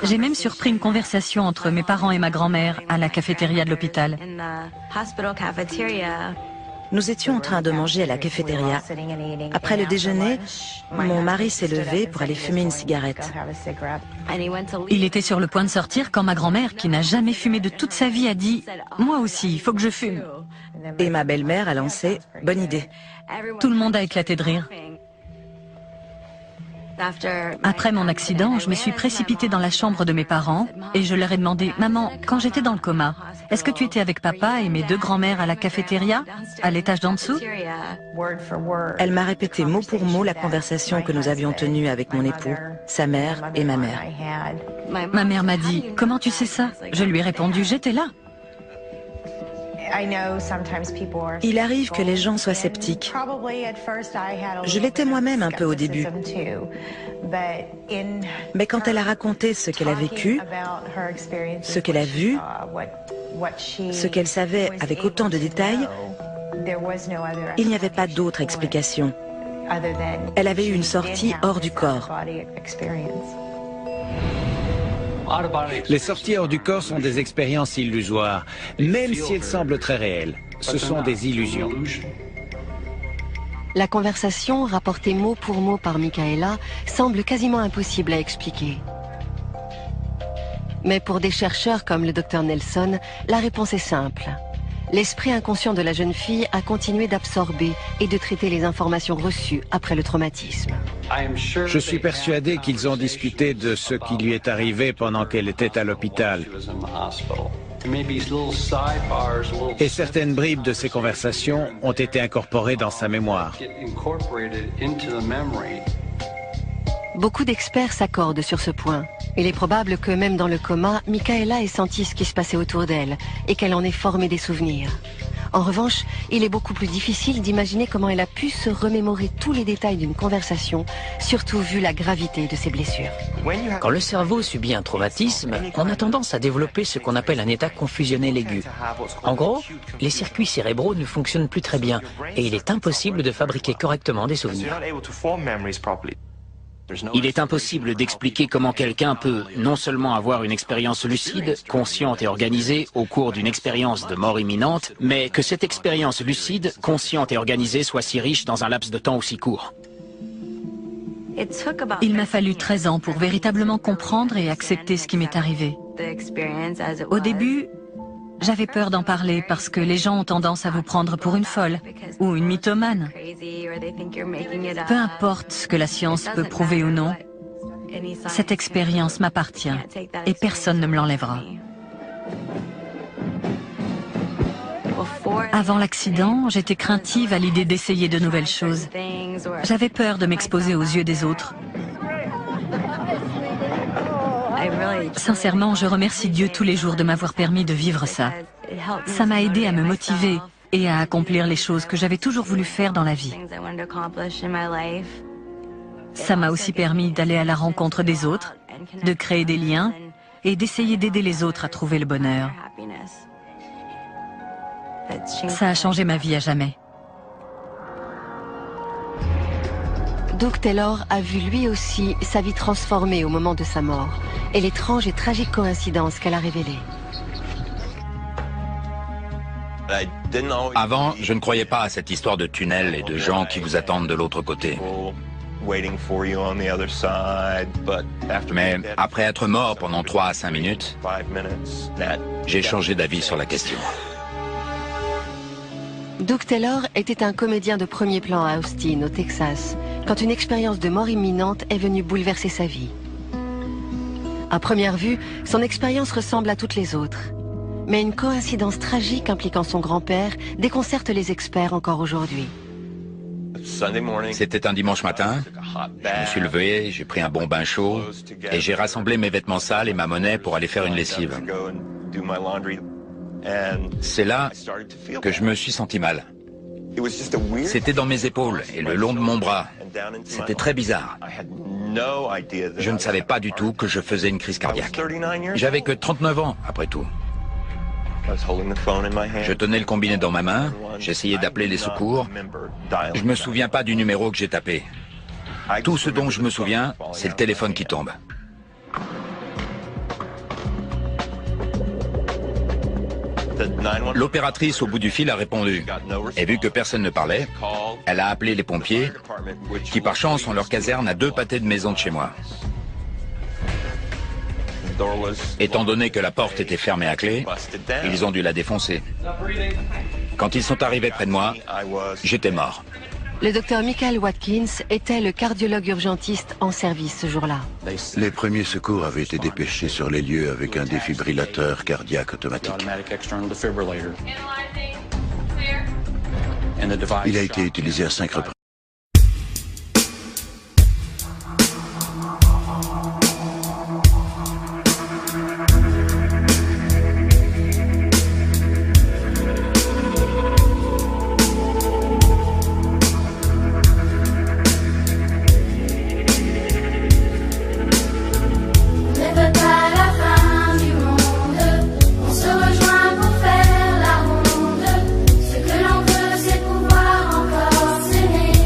J'ai même surpris une conversation entre mes parents et ma grand-mère à la cafétéria de l'hôpital. Nous étions en train de manger à la cafétéria. Après le déjeuner, mon mari s'est levé pour aller fumer une cigarette. Il était sur le point de sortir quand ma grand-mère, qui n'a jamais fumé de toute sa vie, a dit « Moi aussi, il faut que je fume ». Et ma belle-mère a lancé « Bonne idée ». Tout le monde a éclaté de rire. Après mon accident, je me suis précipitée dans la chambre de mes parents et je leur ai demandé « Maman, quand j'étais dans le coma, est-ce que tu étais avec papa et mes deux grands-mères à la cafétéria, à l'étage d'en dessous ?» Elle m'a répété mot pour mot la conversation que nous avions tenue avec mon époux, sa mère et ma mère. Ma mère m'a dit « Comment tu sais ça ?» Je lui ai répondu « J'étais là ». Il arrive que les gens soient sceptiques. Je l'étais moi-même un peu au début. Mais quand elle a raconté ce qu'elle a vécu, ce qu'elle a vu, ce qu'elle savait avec autant de détails, il n'y avait pas d'autre explication. Elle avait eu une sortie hors du corps. Les sorties hors du corps sont des expériences illusoires, même si elles semblent très réelles. Ce sont des illusions. La conversation, rapportée mot pour mot par Michaela, semble quasiment impossible à expliquer. Mais pour des chercheurs comme le Dr Nelson, la réponse est simple. L'esprit inconscient de la jeune fille a continué d'absorber et de traiter les informations reçues après le traumatisme. Je suis persuadé qu'ils ont discuté de ce qui lui est arrivé pendant qu'elle était à l'hôpital. Et certaines bribes de ces conversations ont été incorporées dans sa mémoire. Beaucoup d'experts s'accordent sur ce point. Il est probable que même dans le coma, Michaela ait senti ce qui se passait autour d'elle et qu'elle en ait formé des souvenirs. En revanche, il est beaucoup plus difficile d'imaginer comment elle a pu se remémorer tous les détails d'une conversation, surtout vu la gravité de ses blessures. Quand le cerveau subit un traumatisme, on a tendance à développer ce qu'on appelle un état confusionnel aigu. En gros, les circuits cérébraux ne fonctionnent plus très bien et il est impossible de fabriquer correctement des souvenirs. Il est impossible d'expliquer comment quelqu'un peut non seulement avoir une expérience lucide, consciente et organisée au cours d'une expérience de mort imminente, mais que cette expérience lucide, consciente et organisée soit si riche dans un laps de temps aussi court. Il m'a fallu 13 ans pour véritablement comprendre et accepter ce qui m'est arrivé. Au début, j'avais peur d'en parler parce que les gens ont tendance à vous prendre pour une folle ou une mythomane. Peu importe ce que la science peut prouver ou non, cette expérience m'appartient et personne ne me l'enlèvera. Avant l'accident, j'étais craintive à l'idée d'essayer de nouvelles choses. J'avais peur de m'exposer aux yeux des autres. Sincèrement, je remercie Dieu tous les jours de m'avoir permis de vivre ça. Ça m'a aidé à me motiver et à accomplir les choses que j'avais toujours voulu faire dans la vie. Ça m'a aussi permis d'aller à la rencontre des autres, de créer des liens et d'essayer d'aider les autres à trouver le bonheur. Ça a changé ma vie à jamais. Doug Taylor a vu lui aussi sa vie transformée au moment de sa mort et l'étrange et tragique coïncidence qu'elle a révélée. Avant, je ne croyais pas à cette histoire de tunnel et de gens qui vous attendent de l'autre côté. Mais après être mort pendant 3 à 5 minutes, j'ai changé d'avis sur la question. Doug Taylor était un comédien de premier plan à Austin, au Texas, quand une expérience de mort imminente est venue bouleverser sa vie. À première vue, son expérience ressemble à toutes les autres. Mais une coïncidence tragique impliquant son grand-père déconcerte les experts encore aujourd'hui. C'était un dimanche matin, je me suis levé, j'ai pris un bon bain chaud et j'ai rassemblé mes vêtements sales et ma monnaie pour aller faire une lessive. C'est là que je me suis senti mal. C'était dans mes épaules et le long de mon bras. C'était très bizarre. Je ne savais pas du tout que je faisais une crise cardiaque. J'avais que 39 ans, après tout. Je tenais le combiné dans ma main, j'essayais d'appeler les secours. Je me souviens pas du numéro que j'ai tapé. Tout ce dont je me souviens, c'est le téléphone qui tombe. L'opératrice au bout du fil a répondu. Et vu que personne ne parlait, elle a appelé les pompiers, qui par chance ont leur caserne à 2 pâtés de maison de chez moi. Étant donné que la porte était fermée à clé, ils ont dû la défoncer. Quand ils sont arrivés près de moi, j'étais mort. Le docteur Michael Watkins était le cardiologue urgentiste en service ce jour-là. Les premiers secours avaient été dépêchés sur les lieux avec un défibrillateur cardiaque automatique. Il a été utilisé à 5 reprises. Ce que l'on veut, c'est pouvoir encore s'aimer.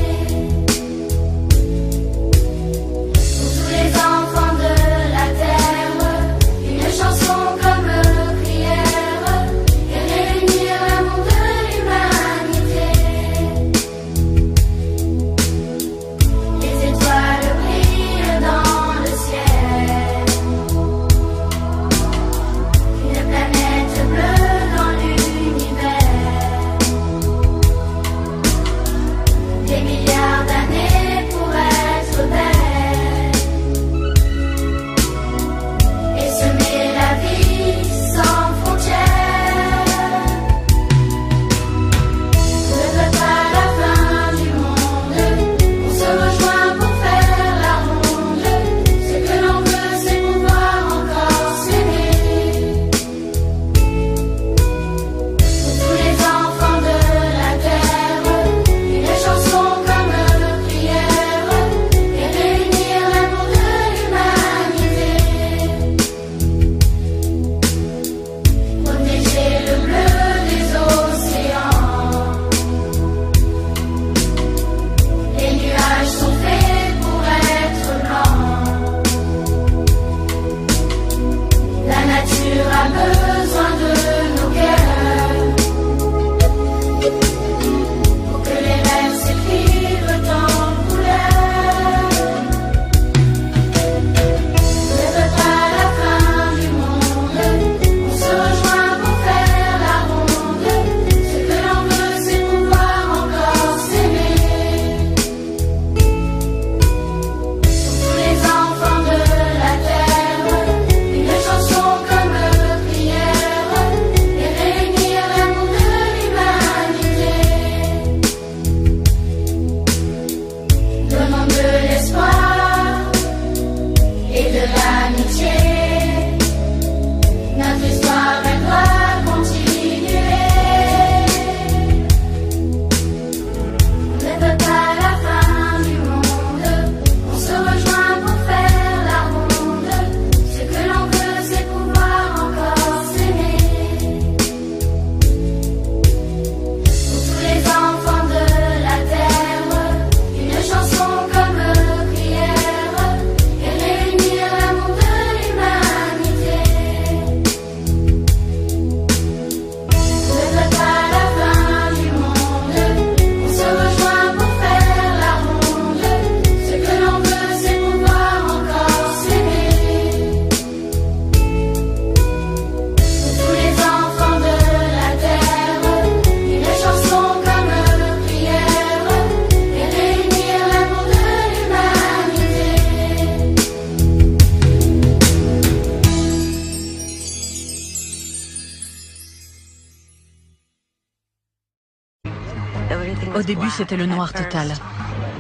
Au début, c'était le noir total.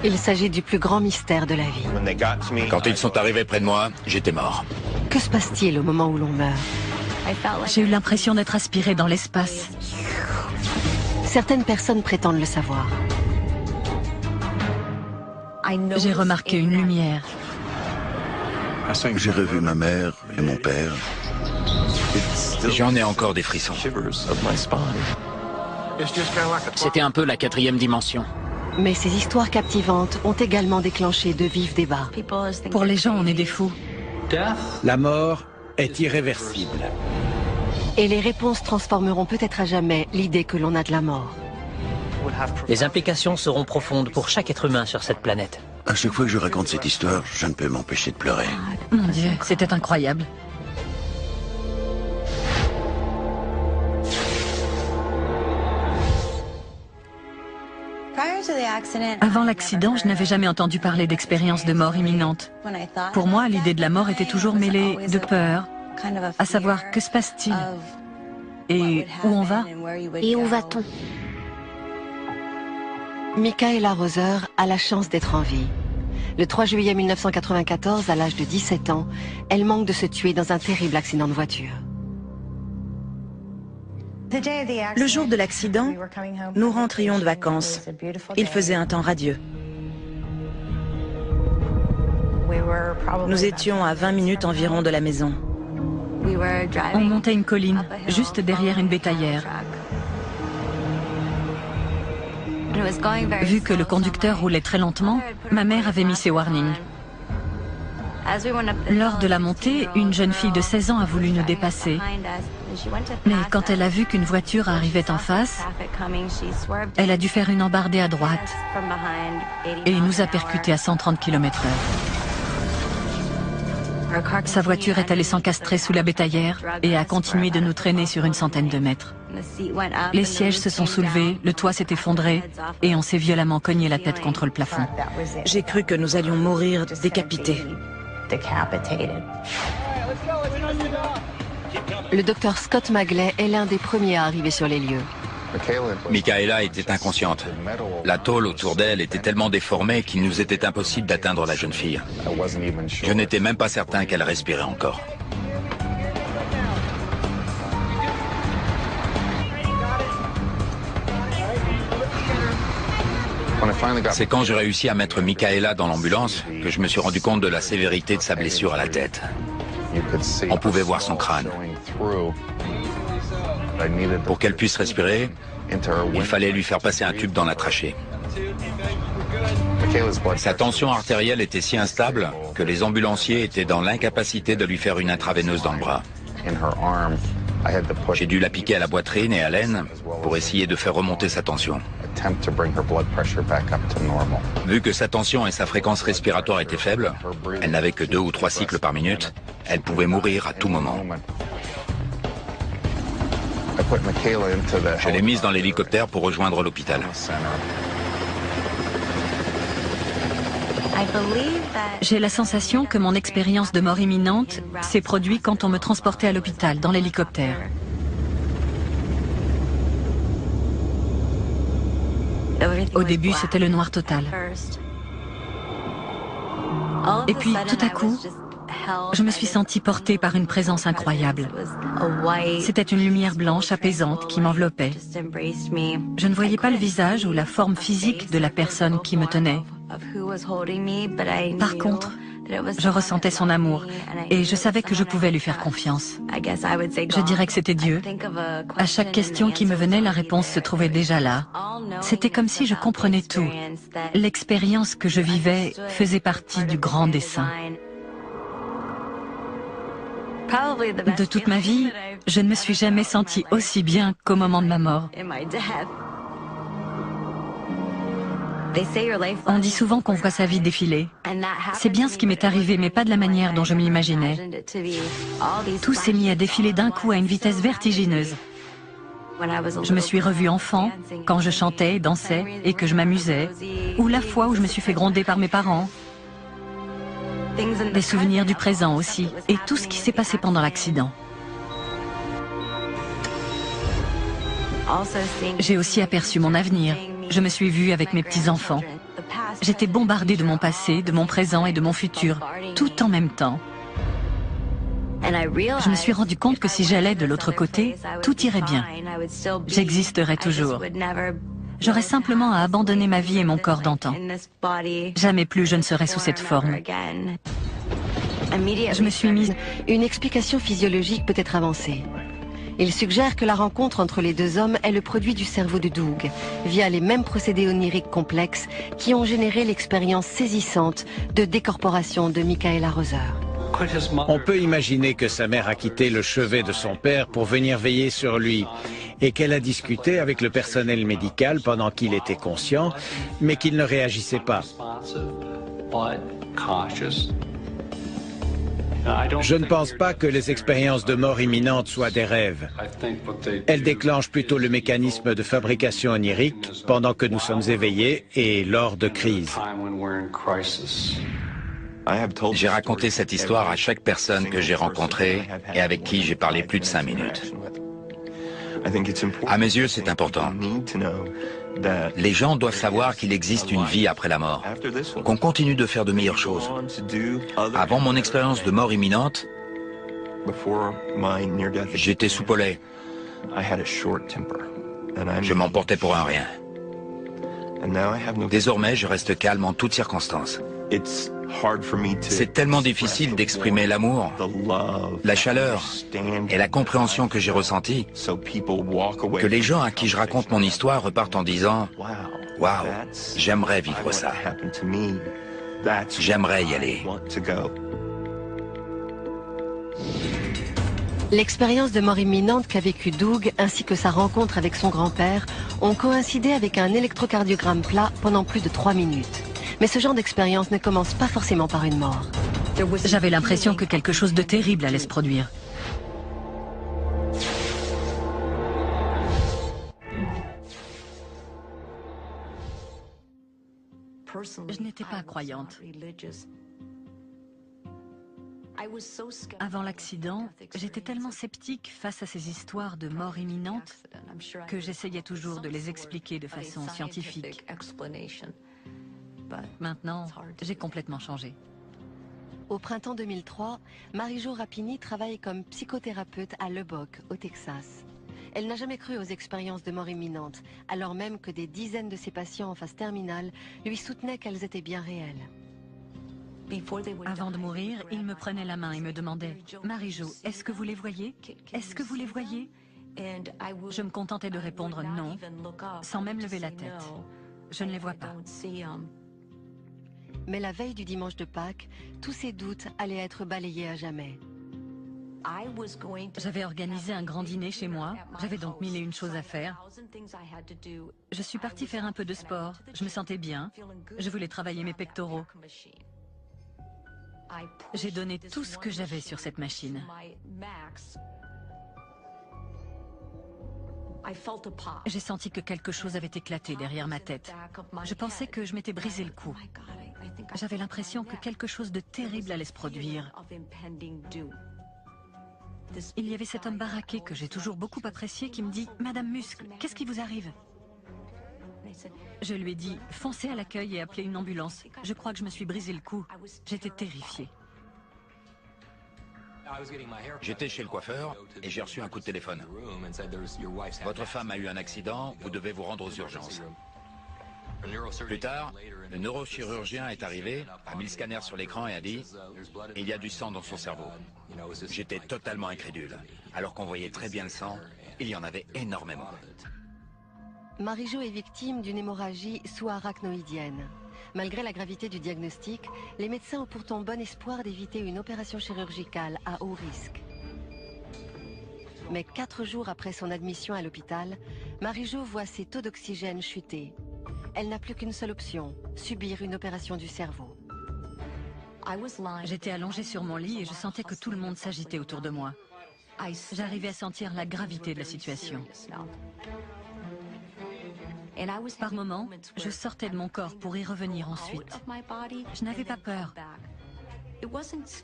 Il s'agit du plus grand mystère de la vie. Quand ils sont arrivés près de moi, j'étais mort. Que se passe-t-il au moment où l'on meurt? J'ai eu l'impression d'être aspirée dans l'espace. Certaines personnes prétendent le savoir. J'ai remarqué une lumière. J'ai revu ma mère et mon père. J'en ai encore des frissons. C'était un peu la 4e dimension. Mais ces histoires captivantes ont également déclenché de vifs débats. Pour les gens, on est des fous. La mort est irréversible. Et les réponses transformeront peut-être à jamais l'idée que l'on a de la mort. Les implications seront profondes pour chaque être humain sur cette planète. À chaque fois que je raconte cette histoire, je ne peux m'empêcher de pleurer. Mon Dieu, c'était incroyable. Avant l'accident, je n'avais jamais entendu parler d'expérience de mort imminente. Pour moi, l'idée de la mort était toujours mêlée de peur, à savoir que se passe-t-il et où on va. Et où va-t-on? Michaela Roser a la chance d'être en vie. Le 3 juillet 1994, à l'âge de 17 ans, elle manque de se tuer dans un terrible accident de voiture. Le jour de l'accident, nous rentrions de vacances. Il faisait un temps radieux. Nous étions à 20 minutes environ de la maison. On montait une colline, juste derrière une bétaillère. Vu que le conducteur roulait très lentement, ma mère avait mis ses warnings. Lors de la montée, une jeune fille de 16 ans a voulu nous dépasser. Mais quand elle a vu qu'une voiture arrivait en face, elle a dû faire une embardée à droite et nous a percutés à 130 km/h. Sa voiture est allée s'encastrer sous la bétaillère et a continué de nous traîner sur une centaine de mètres. Les sièges se sont soulevés, le toit s'est effondré et on s'est violemment cogné la tête contre le plafond. J'ai cru que nous allions mourir décapités. Le docteur Scott Magley est l'un des premiers à arriver sur les lieux. Michaela était inconsciente. La tôle autour d'elle était tellement déformée qu'il nous était impossible d'atteindre la jeune fille. Je n'étais même pas certain qu'elle respirait encore. C'est quand j'ai réussi à mettre Michaela dans l'ambulance que je me suis rendu compte de la sévérité de sa blessure à la tête. On pouvait voir son crâne. Pour qu'elle puisse respirer, il fallait lui faire passer un tube dans la trachée. Sa tension artérielle était si instable que les ambulanciers étaient dans l'incapacité de lui faire une intraveineuse dans le bras. J'ai dû la piquer à la poitrine et à l'aine pour essayer de faire remonter sa tension. Vu que sa tension et sa fréquence respiratoire étaient faibles, elle n'avait que 2 ou 3 cycles par minute, elle pouvait mourir à tout moment. Je l'ai mise dans l'hélicoptère pour rejoindre l'hôpital. J'ai la sensation que mon expérience de mort imminente s'est produite quand on me transportait à l'hôpital, dans l'hélicoptère. Au début, c'était le noir total. Et puis, tout à coup, je me suis sentie portée par une présence incroyable. C'était une lumière blanche apaisante qui m'enveloppait. Je ne voyais pas le visage ou la forme physique de la personne qui me tenait. Par contre, je ressentais son amour et je savais que je pouvais lui faire confiance. Je dirais que c'était Dieu. À chaque question qui me venait, la réponse se trouvait déjà là. C'était comme si je comprenais tout. L'expérience que je vivais faisait partie du grand dessein. De toute ma vie, je ne me suis jamais sentie aussi bien qu'au moment de ma mort. On dit souvent qu'on voit sa vie défiler. C'est bien ce qui m'est arrivé, mais pas de la manière dont je m'imaginais. Tout s'est mis à défiler d'un coup à une vitesse vertigineuse. Je me suis revue enfant, quand je chantais, dansais et que je m'amusais, ou la fois où je me suis fait gronder par mes parents. Des souvenirs du présent aussi, et tout ce qui s'est passé pendant l'accident. J'ai aussi aperçu mon avenir, Je me suis vue avec mes petits-enfants. J'étais bombardée de mon passé, de mon présent et de mon futur, tout en même temps. Je me suis rendu compte que si j'allais de l'autre côté, tout irait bien. J'existerais toujours. J'aurais simplement à abandonner ma vie et mon corps d'antan. Jamais plus je ne serai sous cette forme. Je me suis mise... Une explication physiologique peut être avancée. Il suggère que la rencontre entre les deux hommes est le produit du cerveau de Doug, via les mêmes procédés oniriques complexes qui ont généré l'expérience saisissante de décorporation de Michaela Roser. On peut imaginer que sa mère a quitté le chevet de son père pour venir veiller sur lui et qu'elle a discuté avec le personnel médical pendant qu'il était conscient, mais qu'il ne réagissait pas. Je ne pense pas que les expériences de mort imminente soient des rêves. Elles déclenchent plutôt le mécanisme de fabrication onirique pendant que nous sommes éveillés et lors de crises. J'ai raconté cette histoire à chaque personne que j'ai rencontrée et avec qui j'ai parlé plus de 5 minutes. À mes yeux, c'est important. Les gens doivent savoir qu'il existe une vie après la mort, qu'on continue de faire de meilleures choses. Avant mon expérience de mort imminente, j'étais soupolé. Je m'emportais pour un rien. Désormais, je reste calme en toutes circonstances. C'est tellement difficile d'exprimer l'amour, la chaleur et la compréhension que j'ai ressentie que les gens à qui je raconte mon histoire repartent en disant « Waouh, j'aimerais vivre ça. J'aimerais y aller. » L'expérience de mort imminente qu'a vécu Doug ainsi que sa rencontre avec son grand-père ont coïncidé avec un électrocardiogramme plat pendant plus de 3 minutes. Mais ce genre d'expérience ne commence pas forcément par une mort. J'avais l'impression que quelque chose de terrible allait se produire. Je n'étais pas croyante. Avant l'accident, j'étais tellement sceptique face à ces histoires de mort imminente que j'essayais toujours de les expliquer de façon scientifique. Maintenant, j'ai complètement changé. Au printemps 2003, Marie-Jo Rapini travaille comme psychothérapeute à Lubbock, au Texas. Elle n'a jamais cru aux expériences de mort imminente, alors même que des dizaines de ses patients en phase terminale lui soutenaient qu'elles étaient bien réelles. Avant de mourir, il me prenait la main et me demandait « Marie-Jo, est-ce que vous les voyez? Est-ce que vous les voyez ?» Je me contentais de répondre « non », sans même lever la tête. Je ne les vois pas. Mais la veille du dimanche de Pâques, tous ces doutes allaient être balayés à jamais. J'avais organisé un grand dîner chez moi, j'avais donc 1001 choses à faire. Je suis partie faire un peu de sport, je me sentais bien, je voulais travailler mes pectoraux. J'ai donné tout ce que j'avais sur cette machine. J'ai senti que quelque chose avait éclaté derrière ma tête. Je pensais que je m'étais brisé le cou. J'avais l'impression que quelque chose de terrible allait se produire. Il y avait cet homme baraqué que j'ai toujours beaucoup apprécié qui me dit « Madame Muscle, qu'est-ce qui vous arrive ?» Je lui ai dit « Foncez à l'accueil et appelez une ambulance. Je crois que je me suis brisé le cou. » J'étais terrifiée. J'étais chez le coiffeur et j'ai reçu un coup de téléphone. Votre femme a eu un accident, vous devez vous rendre aux urgences. Plus tard, le neurochirurgien est arrivé, a mis le scanner sur l'écran et a dit « Il y a du sang dans son cerveau ». J'étais totalement incrédule. Alors qu'on voyait très bien le sang, il y en avait énormément. Marie-Jo est victime d'une hémorragie sous-arachnoïdienne. Malgré la gravité du diagnostic, les médecins ont pourtant bon espoir d'éviter une opération chirurgicale à haut risque. Mais 4 jours après son admission à l'hôpital, Marie-Jo voit ses taux d'oxygène chuter. Elle n'a plus qu'une seule option, subir une opération du cerveau. J'étais allongée sur mon lit et je sentais que tout le monde s'agitait autour de moi. J'arrivais à sentir la gravité de la situation. Par moments, je sortais de mon corps pour y revenir ensuite. Je n'avais pas peur.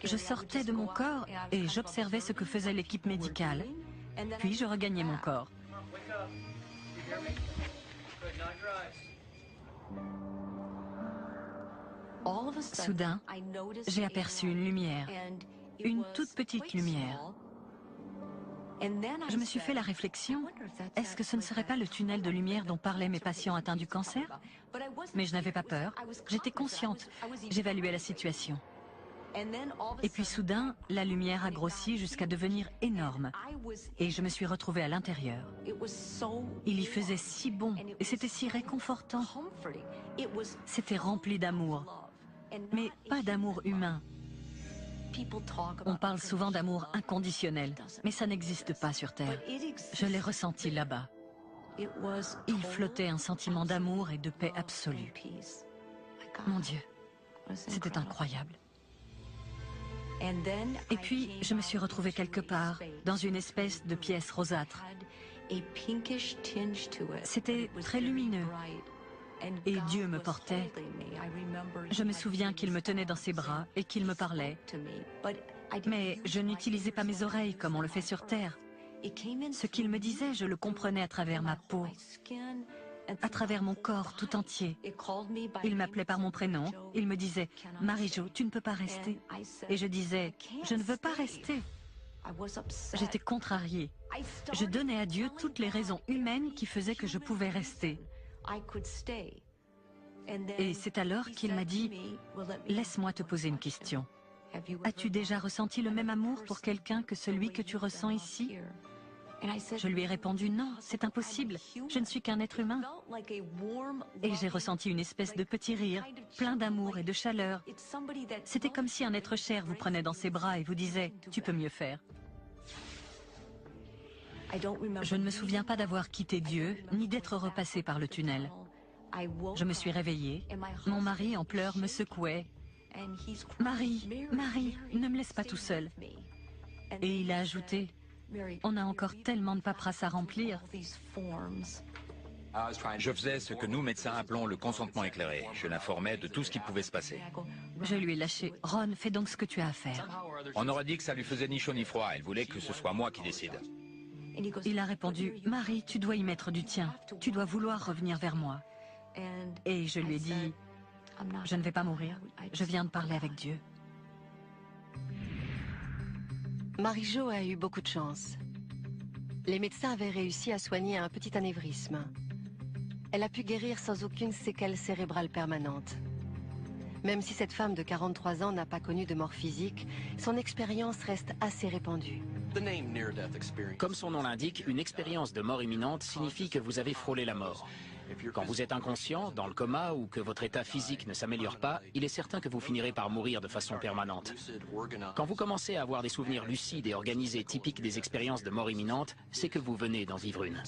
Je sortais de mon corps et j'observais ce que faisait l'équipe médicale. Puis je regagnais mon corps. Soudain, j'ai aperçu une lumière, une toute petite lumière. Je me suis fait la réflexion, est-ce que ce ne serait pas le tunnel de lumière dont parlaient mes patients atteints du cancer? Mais je n'avais pas peur, j'étais consciente, j'évaluais la situation. Et puis soudain, la lumière a grossi jusqu'à devenir énorme. Et je me suis retrouvée à l'intérieur. Il y faisait si bon et c'était si réconfortant. C'était rempli d'amour, mais pas d'amour humain. On parle souvent d'amour inconditionnel, mais ça n'existe pas sur Terre. Je l'ai ressenti là-bas. Il flottait un sentiment d'amour et de paix absolue. Mon Dieu, c'était incroyable. Et puis, je me suis retrouvée quelque part, dans une espèce de pièce rosâtre. C'était très lumineux. Et Dieu me portait. Je me souviens qu'il me tenait dans ses bras et qu'il me parlait. Mais je n'utilisais pas mes oreilles comme on le fait sur Terre. Ce qu'il me disait, je le comprenais à travers ma peau, à travers mon corps tout entier. Il m'appelait par mon prénom. Il me disait « Marie-Jo, tu ne peux pas rester ». Et je disais « Je ne veux pas rester ». J'étais contrariée. Je donnais à Dieu toutes les raisons humaines qui faisaient que je pouvais rester. Et c'est alors qu'il m'a dit « Laisse-moi te poser une question. As-tu déjà ressenti le même amour pour quelqu'un que celui que tu ressens ici ?» Je lui ai répondu « Non, c'est impossible. Je ne suis qu'un être humain. » Et j'ai ressenti une espèce de petit rire, plein d'amour et de chaleur. C'était comme si un être cher vous prenait dans ses bras et vous disait « Tu peux mieux faire. » Je ne me souviens pas d'avoir quitté Dieu, ni d'être repassée par le tunnel. Je me suis réveillée. Mon mari, en pleurs, me secouait. « Marie, Marie, ne me laisse pas tout seul. » Et il a ajouté « On a encore tellement de paperasse à remplir. » Je faisais ce que nous, médecins, appelons le consentement éclairé. Je l'informais de tout ce qui pouvait se passer. Je lui ai lâché « Ron, fais donc ce que tu as à faire. » On aurait dit que ça lui faisait ni chaud ni froid. Elle voulait que ce soit moi qui décide. Il a répondu « Marie, tu dois y mettre du tien. Tu dois vouloir revenir vers moi. » Et je lui ai dit « Je ne vais pas mourir. Je viens de parler avec Dieu. » Marie-Jo a eu beaucoup de chance. Les médecins avaient réussi à soigner un petit anévrisme. Elle a pu guérir sans aucune séquelle cérébrale permanente. Même si cette femme de 43 ans n'a pas connu de mort physique, son expérience reste assez répandue. Comme son nom l'indique, une expérience de mort imminente signifie que vous avez frôlé la mort. Quand vous êtes inconscient, dans le coma ou que votre état physique ne s'améliore pas, il est certain que vous finirez par mourir de façon permanente. Quand vous commencez à avoir des souvenirs lucides et organisés typiques des expériences de mort imminente, c'est que vous venez d'en vivre une.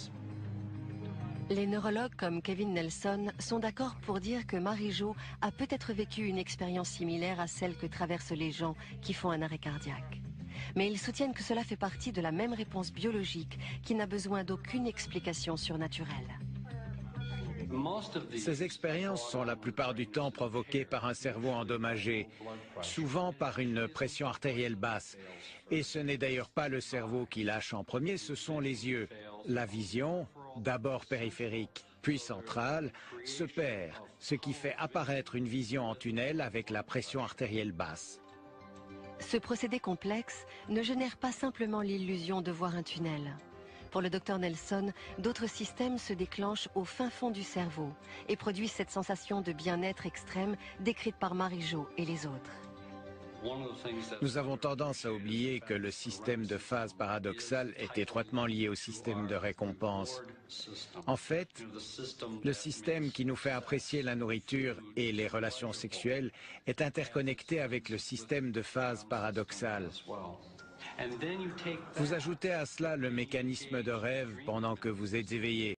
Les neurologues comme Kevin Nelson sont d'accord pour dire que Marie-Jo a peut-être vécu une expérience similaire à celle que traversent les gens qui font un arrêt cardiaque. Mais ils soutiennent que cela fait partie de la même réponse biologique qui n'a besoin d'aucune explication surnaturelle. Ces expériences sont la plupart du temps provoquées par un cerveau endommagé, souvent par une pression artérielle basse. Et ce n'est d'ailleurs pas le cerveau qui lâche en premier, ce sont les yeux. La vision, d'abord périphérique, puis centrale, se perd, ce qui fait apparaître une vision en tunnel avec la pression artérielle basse. Ce procédé complexe ne génère pas simplement l'illusion de voir un tunnel. Pour le docteur Nelson, d'autres systèmes se déclenchent au fin fond du cerveau et produisent cette sensation de bien-être extrême décrite par Marie-Jo et les autres. Nous avons tendance à oublier que le système de phase paradoxale est étroitement lié au système de récompense. En fait, le système qui nous fait apprécier la nourriture et les relations sexuelles est interconnecté avec le système de phase paradoxale. Vous ajoutez à cela le mécanisme de rêve pendant que vous êtes éveillé.